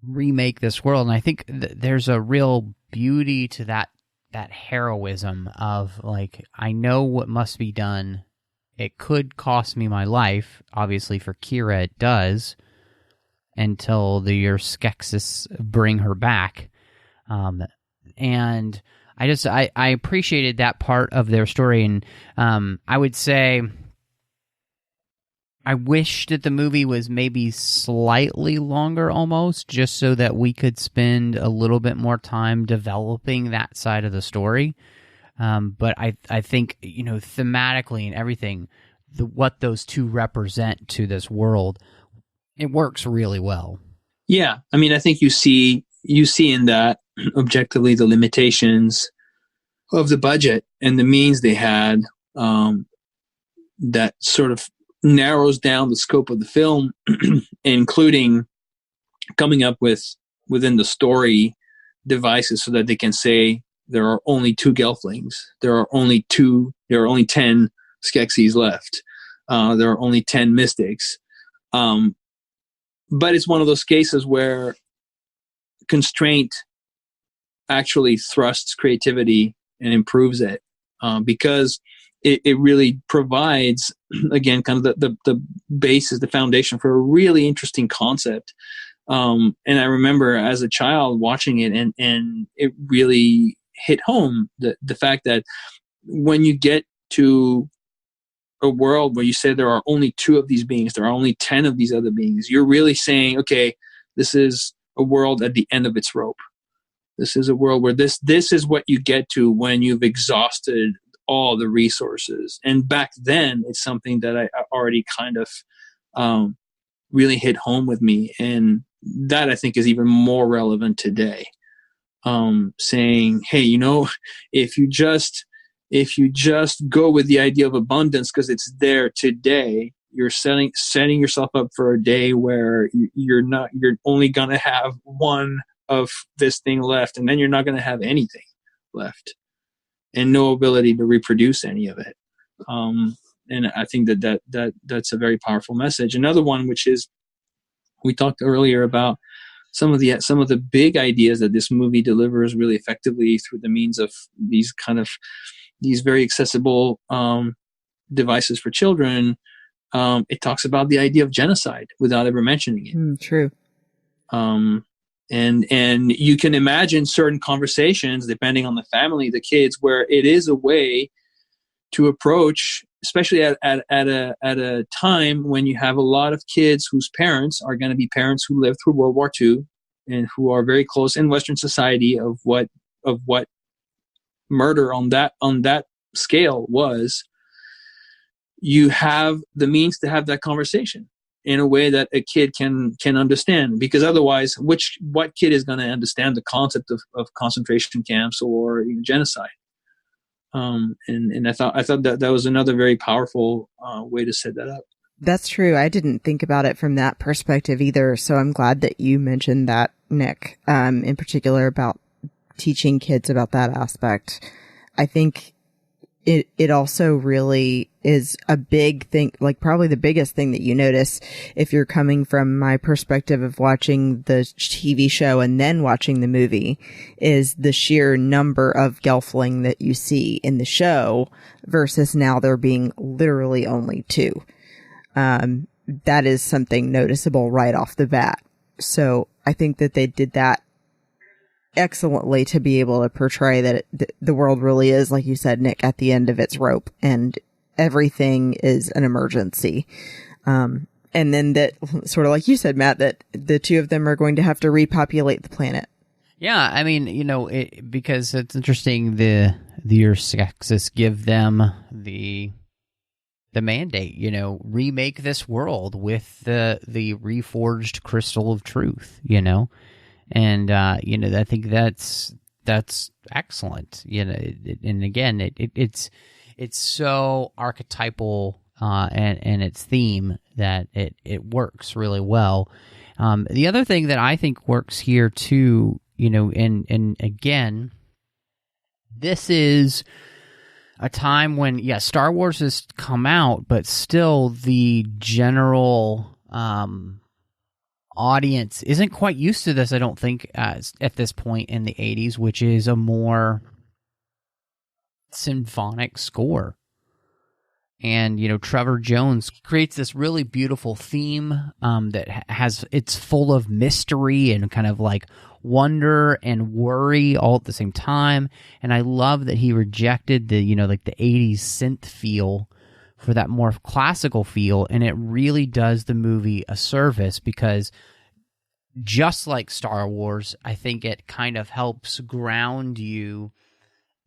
remake this world. And I think there's a real beauty to that heroism of, like, I know what must be done. It could cost me my life. Obviously, for Kira, it does, until the Skeksis bring her back. And I appreciated that part of their story. And I would say I wish that the movie was maybe slightly longer almost, just so that we could spend a little bit more time developing that side of the story. But I think, thematically and everything, what those 2 represent to this world, it works really well. Yeah. I mean, I think you see in that objectively the limitations of the budget and the means they had, that sort of narrows down the scope of the film, including coming up within the story devices so that they can say there are only 2 Gelflings, there are only 10 Skeksis left, there are only 10 mystics. But it's one of those cases where constraint actually thrusts creativity and improves it, because it really provides, again, kind of the basis, the foundation for a really interesting concept. And I remember as a child watching it, and it really hit home the fact that when you get to a world where you say there are only 2 of these beings, there are only 10 of these other beings, you're really saying, okay, this is a world at the end of its rope. This is a world where this is what you get to when you've exhausted all the resources. And back then, it's something that I already kind of really hit home with me. And that, I think, is even more relevant today. Saying, hey, if you just go with the idea of abundance because it's there today, you're setting yourself up for a day where you're only going to have one of this thing left, and then you're not going to have anything left and no ability to reproduce any of it. And I think that's a very powerful message. Another one, which is, we talked earlier about some of the big ideas that this movie delivers really effectively through the means of these very accessible devices for children. It talks about the idea of genocide without ever mentioning it. True. And you can imagine certain conversations, depending on the family, the kids, where it is a way to approach, especially at a time when you have a lot of kids whose parents are going to be parents who lived through World War II and who are very close in Western society of what murder on that scale was. You have the means to have that conversation in a way that a kid can understand, because otherwise, what kid is going to understand the concept of concentration camps or genocide? And I thought that was another very powerful way to set that up. That's true. I didn't think about it from that perspective either. So I'm glad that you mentioned that, Nick, in particular about teaching kids about that aspect. I think it also really is a big thing, like probably the biggest thing that you notice if you're coming from my perspective of watching the TV show and then watching the movie, is the sheer number of gelfling that you see in the show versus now there being literally only 2. That is something noticeable right off the bat. So I think that they did that excellently to be able to portray that the world really is, like you said, Nick, at the end of its rope and everything is an emergency. And then that, sort of like you said, Matt, that the 2 of them are going to have to repopulate the planet. Yeah, I mean, because it's interesting, the Earth-Sexes give them the mandate, remake this world with the reforged crystal of truth, And, I think that's excellent, and again, it's so archetypal, and its theme that it works really well. The other thing that I think works here too, and again, this is a time when, Star Wars has come out, but still the general, audience isn't quite used to this, I don't think, at this point in the 80s, which is a more symphonic score. And, Trevor Jones creates this really beautiful theme that it's full of mystery and kind of like wonder and worry all at the same time. And I love that he rejected the, like the 80s synth feel for that more classical feel, and it really does the movie a service, because just like Star Wars, I think it kind of helps ground you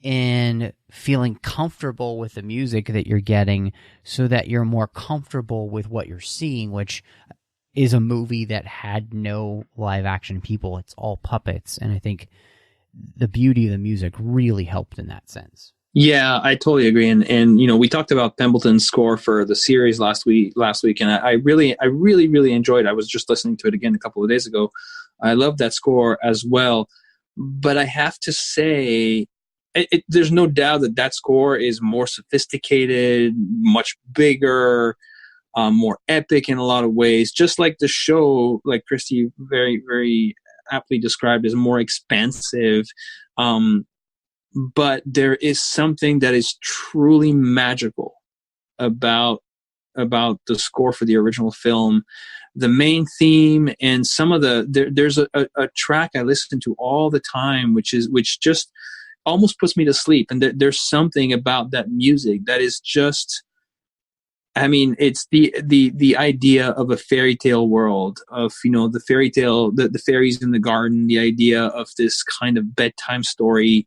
in feeling comfortable with the music that you're getting, so that you're more comfortable with what you're seeing, which is a movie that had no live action people. It's all puppets, and I think the beauty of the music really helped in that sense. Yeah, I totally agree. And we talked about Pembleton's score for the series last week, and I really enjoyed it. I was just listening to it again a couple of days ago. I love that score as well. But I have to say, there's no doubt that score is more sophisticated, much bigger, more epic in a lot of ways. Just like the show, like Christy very, very aptly described, is more expansive. But there is something that is truly magical about the score for the original film. The main theme and some of there's a track I listen to all the time, which just almost puts me to sleep. And there's something about that music that is just, I mean, it's the idea of a fairy tale world, of, the fairy tale, the fairies in the garden, the idea of this kind of bedtime story,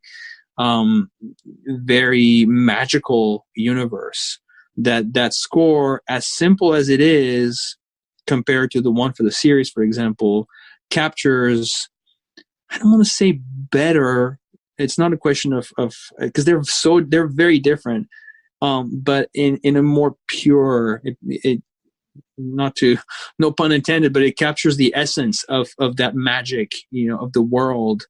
very magical universe. That score, as simple as it is compared to the one for the series, for example, captures, I don't want to say better, it's not a question of because they're very different, but in a more pure, no pun intended, but it captures the essence of that magic, of the world,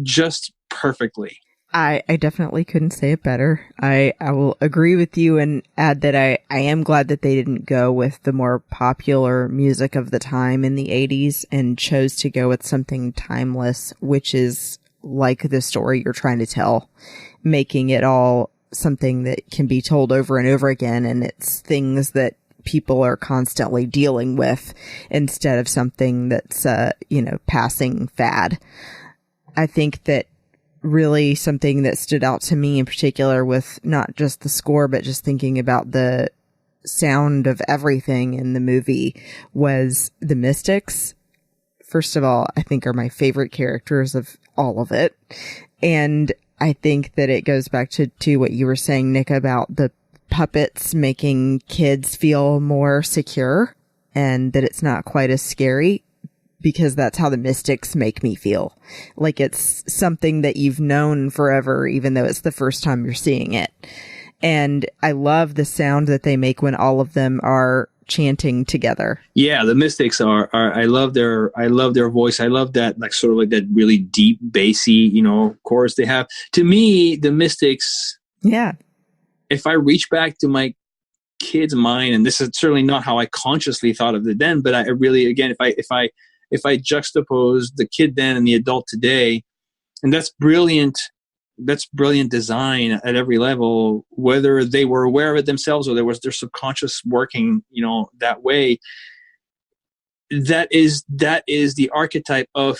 just perfectly. I definitely couldn't say it better. I will agree with you and add that I am glad that they didn't go with the more popular music of the time in the 80s and chose to go with something timeless, which is like the story you're trying to tell, making it all something that can be told over and over again. And it's things that people are constantly dealing with instead of something that's, passing fad. I think that really something that stood out to me in particular with not just the score, but just thinking about the sound of everything in the movie was the Mystics. First of all, I think are my favorite characters of all of it. And I think that it goes back to what you were saying, Nick, about the puppets making kids feel more secure and that it's not quite as scary, because that's how the Mystics make me feel. Like it's something that you've known forever, even though it's the first time you're seeing it. And I love the sound that they make when all of them are chanting together. Yeah, the Mystics are I love their voice. I love that, like, sort of like that really deep bassy, chorus they have. To me, the Mystics, yeah, if I reach back to my kid's mind, and this is certainly not how I consciously thought of it then, but I really, again, if I juxtapose the kid then and the adult today, and that's brilliant design at every level, whether they were aware of it themselves or there was their subconscious working, that way. That is the archetype of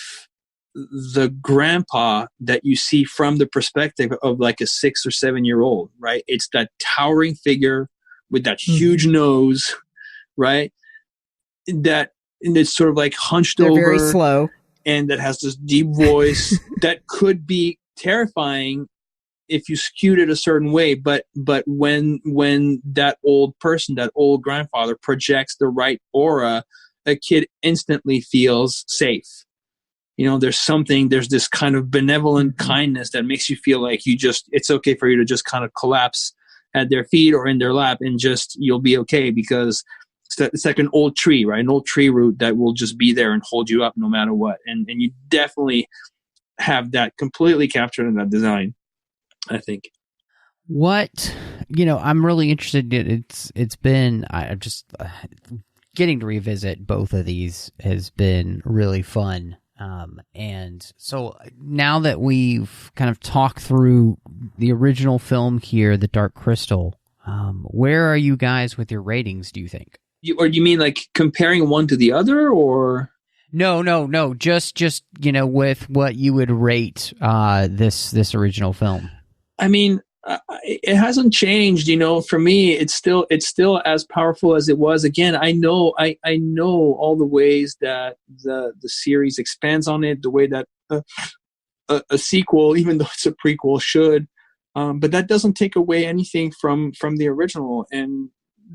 the grandpa that you see from the perspective of like a 6 or 7 year old, right? It's that towering figure with that huge nose, right? And it's sort of like hunched over, very slow, and that has this deep voice that could be terrifying if you skewed it a certain way. But when that old person, that old grandfather, projects the right aura, a kid instantly feels safe. There's this kind of benevolent kindness that makes you feel like it's okay for you to just kind of collapse at their feet or in their lap, and just, you'll be okay, because it's like an old tree, right? An old tree root that will just be there and hold you up no matter what. And you definitely have that completely captured in that design, I think. What, I'm really interested in, it's been, I'm just getting to revisit both of these has been really fun. And so now that we've kind of talked through the original film here, The Dark Crystal, where are you guys with your ratings, do you think? Or do you mean like comparing one to the other, or? No. Just with what you would rate this original film. I mean, it hasn't changed. For me, it's still as powerful as it was. Again, I know all the ways that the series expands on it, the way that a sequel, even though it's a prequel, should. But that doesn't take away anything from the original. And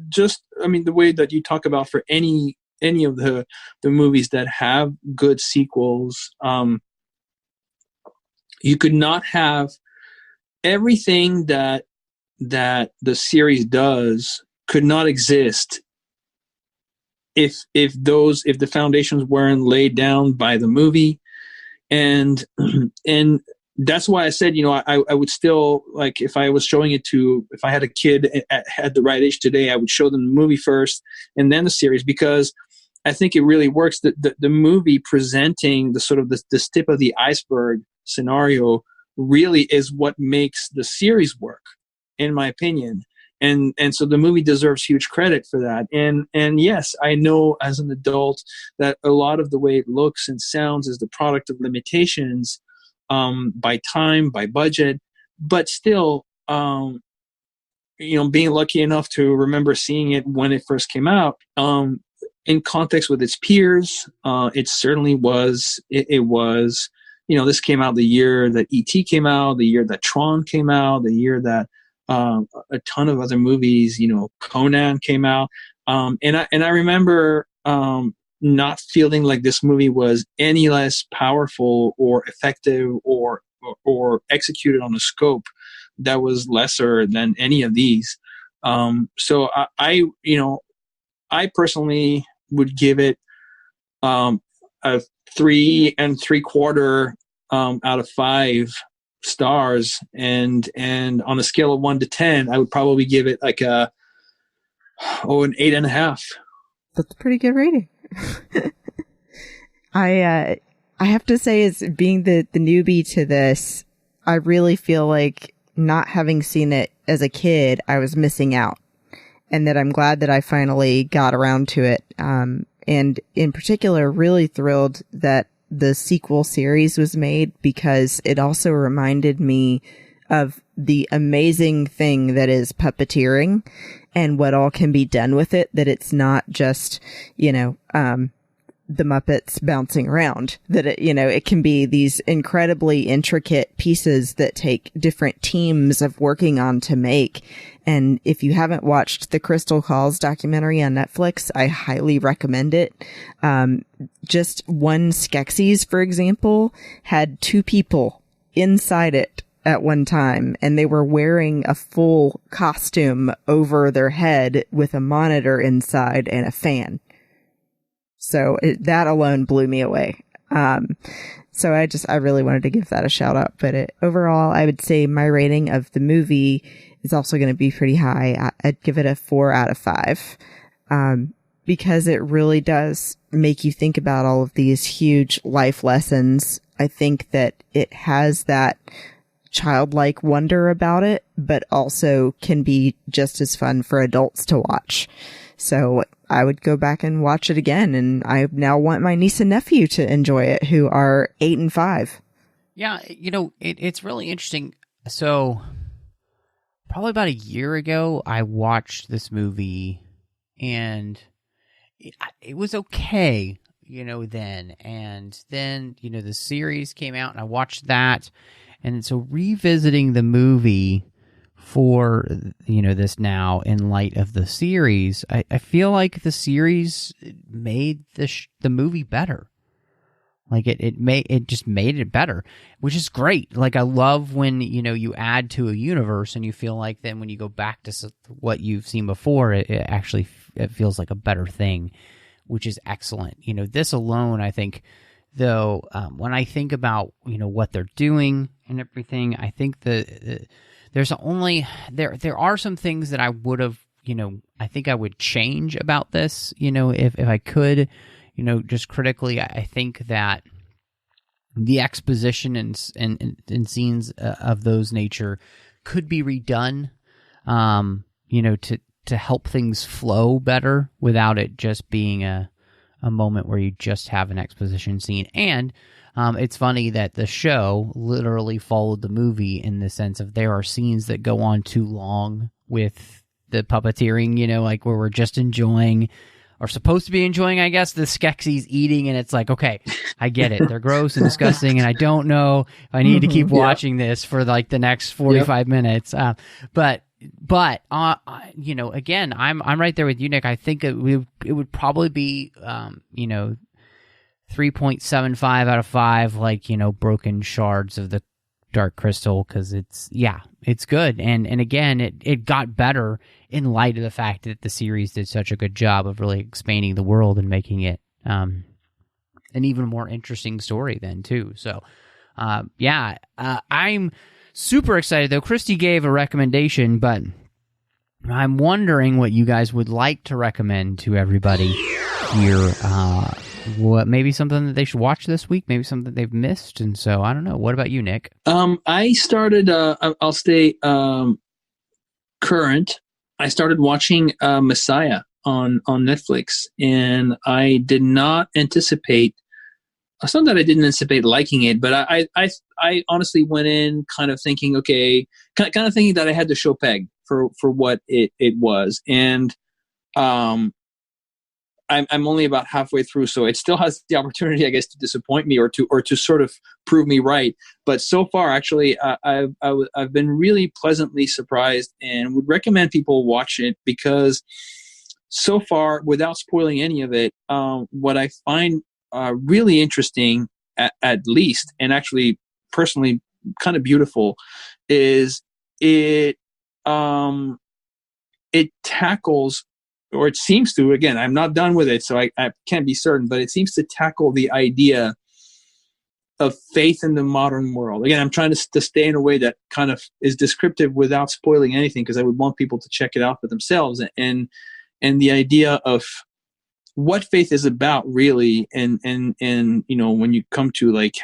just, the way that you talk about for any of the movies that have good sequels, you could not have everything that the series does could not exist if the foundations weren't laid down by the movie. And that's why I said, I would still, like, if I was showing it if I had a kid at the right age today, I would show them the movie first and then the series, because I think it really works. The movie presenting the sort of the tip of the iceberg scenario really is what makes the series work, in my opinion. And so the movie deserves huge credit for that. And yes, I know as an adult that a lot of the way it looks and sounds is the product of limitations, by time, by budget, but still, being lucky enough to remember seeing it when it first came out, in context with its peers, it certainly was. It was. This came out the year that E.T. came out, the year that Tron came out, the year that a ton of other movies, Conan came out, and I remember not feeling like this movie was any less powerful or effective or executed on a scope that was lesser than any of these. So I I personally would give it a 3 3/4 out of 5 stars, and on a scale of 1 to 10, I would probably give it like an 8.5. That's a pretty good rating. I have to say, as being the newbie to this, I really feel like not having seen it as a kid, I was missing out, and that I'm glad that I finally got around to it. And in particular, really thrilled that the sequel series was made, because it also reminded me of the amazing thing that is puppeteering and what all can be done with it, that it's not just, the Muppets bouncing around, that it can be these incredibly intricate pieces that take different teams of working on to make. And if you haven't watched the Crystal Calls documentary on Netflix, I highly recommend it. Just one Skeksis, for example, had 2 people inside it at one time, and they were wearing a full costume over their head with a monitor inside and a fan. So that alone blew me away. So I really wanted to give that a shout out. But overall, I would say my rating of the movie is also going to be pretty high. I'd give it a 4 out of 5. Because it really does make you think about all of these huge life lessons. I think that it has that childlike wonder about it, but also can be just as fun for adults to watch. So I would go back and watch it again, and I now want my niece and nephew to enjoy it, who are 8 and 5. Yeah, it's really interesting. So probably about a year ago, I watched this movie, and it was okay, then. And then, the series came out, and I watched that. And so revisiting the movie for, this now in light of the series, I feel like the series made the movie better. Like it just made it better, which is great. Like, I love when, you add to a universe and you feel like then when you go back to what you've seen before, it actually feels like a better thing, which is excellent. This alone, I think, though, when I think about, what they're doing and everything, I think there are some things that I would have, I think I would change about this, if I could, just critically. I think that the exposition and scenes of those nature could be redone, to help things flow better without it just being a moment where you just have an exposition scene. And it's funny that the show literally followed the movie in the sense of there are scenes that go on too long with the puppeteering, like where we're just enjoying, or supposed to be enjoying, I guess, the Skeksis eating, and it's like, okay, I get it. They're gross and disgusting, and I don't know if I need to keep watching this for like the next 45 minutes. But again, I'm right there with you, Nick. I think it would probably be 3.75 out of 5, like, broken shards of the Dark Crystal, because it's good. And again, it got better in light of the fact that the series did such a good job of really expanding the world and making it an even more interesting story then too. So I'm super excited, though. Christy gave a recommendation, but I'm wondering what you guys would like to recommend to everybody here. What maybe something that they should watch this week, maybe something they've missed. And so I don't know. What about you, Nick? I started. I'll stay current. I started watching Messiah on Netflix, and I did not anticipate. It's not that I didn't anticipate liking it, but I honestly went in kind of thinking, okay, kind of thinking that I had to show peg for what it was, and I'm only about halfway through, so it still has the opportunity, I guess, to disappoint me or to sort of prove me right. But so far, actually, I've been really pleasantly surprised, and would recommend people watch it, because so far, without spoiling any of it, what I find really interesting, at least, and actually personally kind of beautiful, is it tackles or it seems to, again, I'm not done with it, so I can't be certain, but it seems to tackle the idea of faith in the modern world. Again, I'm trying to stay in a way that kind of is descriptive without spoiling anything, because I would want people to check it out for themselves. And the idea of what faith is about, really, and you know, when you come to like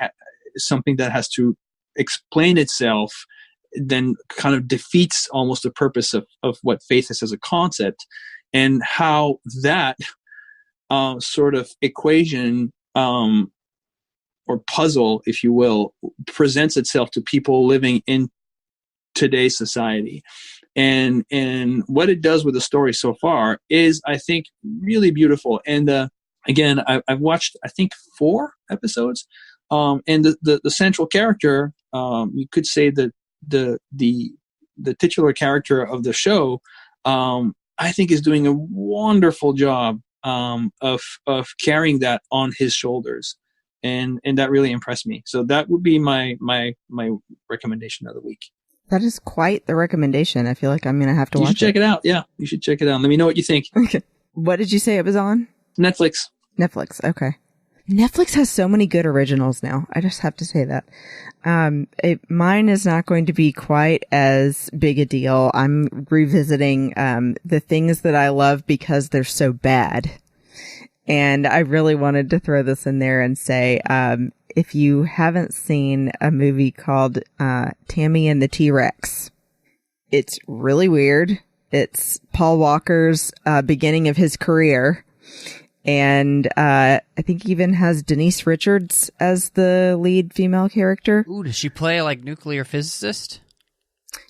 something that has to explain itself, then kind of defeats almost the purpose of what faith is as a concept, and how that sort of equation or puzzle, if you will, presents itself to people living in today's society. And what it does with the story so far is, I think, really beautiful. And again, I've watched, I think, 4 episodes. And the central character, you could say that the titular character of the show, I think, is doing a wonderful job of carrying that on his shoulders. And that really impressed me. So that would be my recommendation of the week. That is quite the recommendation. I feel like I'm going to have to watch it. You should check it out. Yeah, you should check it out. Let me know what you think. Okay. What did you say it was on? Netflix. Okay. Netflix has so many good originals now. I just have to say that. Mine is not going to be quite as big a deal. I'm revisiting the things that I love because they're so bad. And I really wanted to throw this in there and say, if you haven't seen a movie called Tammy and the T-Rex, it's really weird. It's Paul Walker's beginning of his career. And I think even has Denise Richards as the lead female character. Ooh, does she play like nuclear physicist?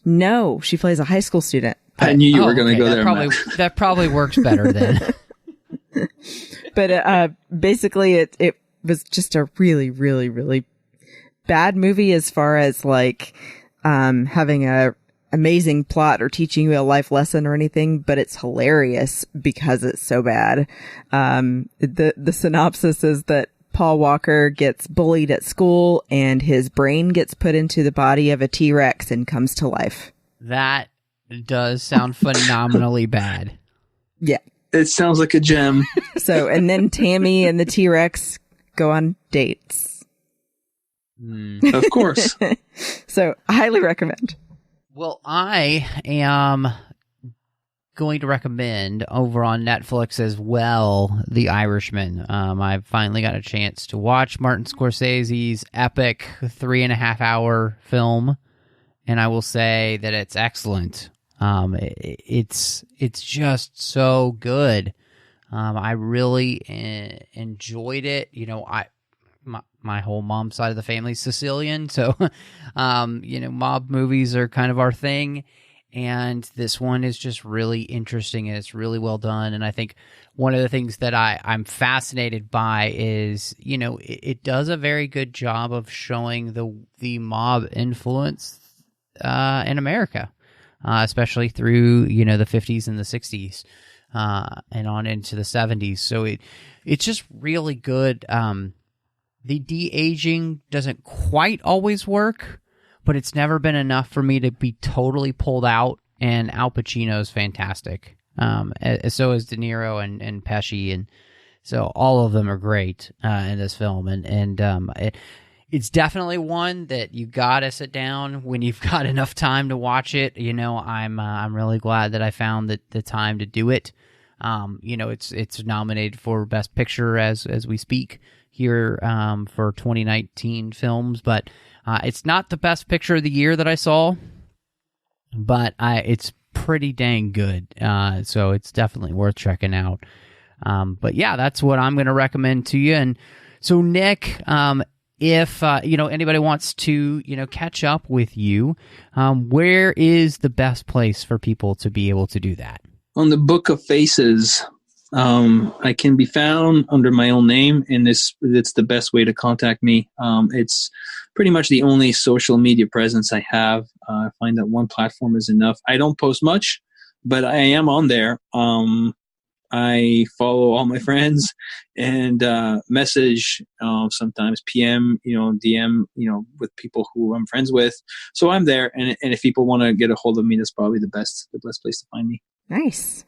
No, she plays a high school student. I knew you were going to go there. That probably works better then. But basically, it was just a really, really, really bad movie as far as like having a amazing plot or teaching you a life lesson or anything, but it's hilarious because it's so bad. The synopsis is that Paul Walker gets bullied at school and his brain gets put into the body of a T-Rex and comes to life. That does sound phenomenally bad. Yeah. It sounds like a gem. So, and then Tammy and the T-Rex go on dates. Of course. So, I highly recommend. Well, I am going to recommend over on Netflix as well, The Irishman. I finally got a chance to watch Martin Scorsese's epic 3.5-hour film, and I will say that it's excellent. It's just so good. I really enjoyed it. You know, my whole mom's side of the family is Sicilian, so you know, mob movies are kind of our thing. And this one is just really interesting, and it's really well done. And I think one of the things that I'm fascinated by is, you know, it does a very good job of showing the mob influence in America. Especially through, you know, the 50s and the 60s and on into the 70s. So it's just really good. The de-aging doesn't quite always work, but it's never been enough for me to be totally pulled out. And Al Pacino's fantastic. So is De Niro and Pesci. And so all of them are great in this film. It's definitely one that you gotta sit down when you've got enough time to watch it. You know, I'm really glad that I found the time to do it. You know, it's nominated for Best Picture as we speak here for 2019 films, but it's not the best picture of the year that I saw, but it's pretty dang good. So it's definitely worth checking out. But yeah, that's what I'm going to recommend to you. And so, Nick, if you know, anybody wants to, you know, catch up with you, where is the best place for people to be able to do that? On the Book of Faces, I can be found under my own name, and it's the best way to contact me. It's pretty much the only social media presence I have. I find that one platform is enough. I don't post much, but I am on there. I follow all my friends and message, sometimes PM, you know, DM, you know, with people who I'm friends with. So I'm there, and if people want to get a hold of me, that's probably the best place to find me. Nice.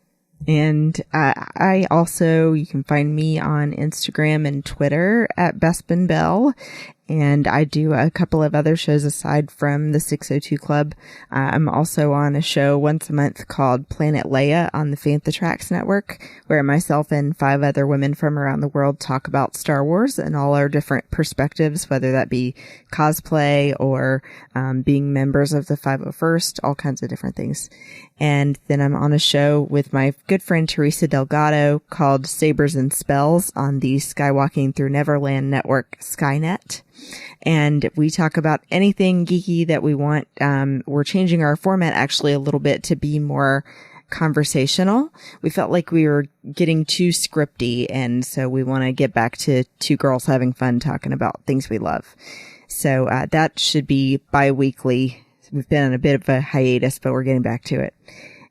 And I also, you can find me on Instagram and Twitter at Bespin Bell. And I do a couple of other shows aside from the 602 Club. I'm also on a show once a month called Planet Leia on the Fantha Tracks Network, where myself and 5 other women from around the world talk about Star Wars and all our different perspectives, whether that be cosplay or being members of the 501st, all kinds of different things. And then I'm on a show with my good friend Teresa Delgado called Sabers and Spells on the Skywalking Through Neverland network, Skynet. And we talk about anything geeky that we want. We're changing our format actually a little bit to be more conversational. We felt like we were getting too scripty, and so we want to get back to 2 girls having fun talking about things we love. So that should be bi-weekly. We've been on a bit of a hiatus, but we're getting back to it.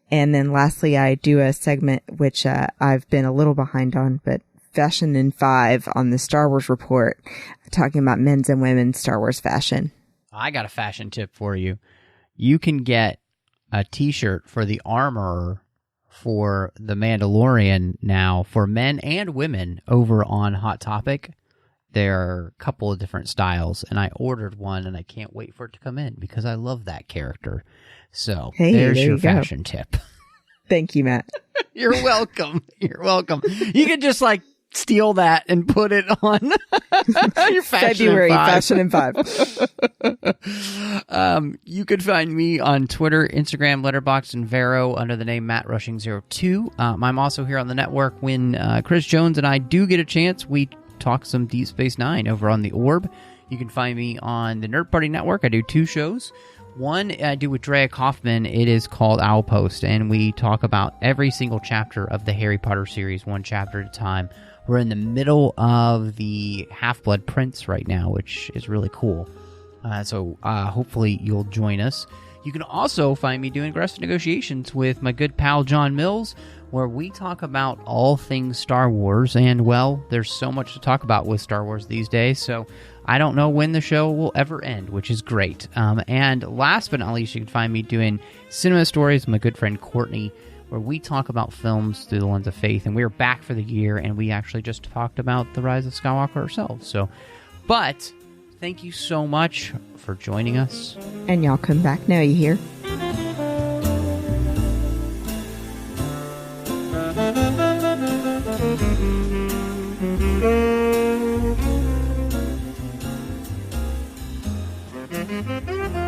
And then lastly, I do a segment which I've been a little behind on, but Fashion in 5 on the Star Wars Report, talking about men's and women's Star Wars fashion. I got a fashion tip for you. You can get a t-shirt for the armor for The Mandalorian now for men and women over on Hot Topic. There are a couple of different styles, and I ordered one, and I can't wait for it to come in because I love that character. So there's your fashion tip. Thank you, Matt. You're welcome. You're welcome. You could just steal that and put it on your February Fashion in 5. You could find me on Twitter, Instagram, Letterboxd, and Vero under the name MattRushing02. I'm also here on the network when Chris Jones and I do get a chance. We talk some Deep Space Nine over on the Orb. You can find me on the Nerd Party Network. I do 2 shows. One I do with Drea Kaufman. It is called Owl Post, and we talk about every single chapter of the Harry Potter series, one chapter at a time. We're in the middle of the Half-Blood Prince right now, which is really cool. So hopefully you'll join us. You can also find me doing Aggressive Negotiations with my good pal John Mills, where we talk about all things Star Wars. And, well, there's so much to talk about with Star Wars these days, so I don't know when the show will ever end, which is great. And last but not least, you can find me doing Cinema Stories with my good friend Courtney, where we talk about films through the lens of faith. And we're back for the year, and we actually just talked about The Rise of Skywalker ourselves. But thank you so much for joining us. And y'all come back now, you hear? Thank you.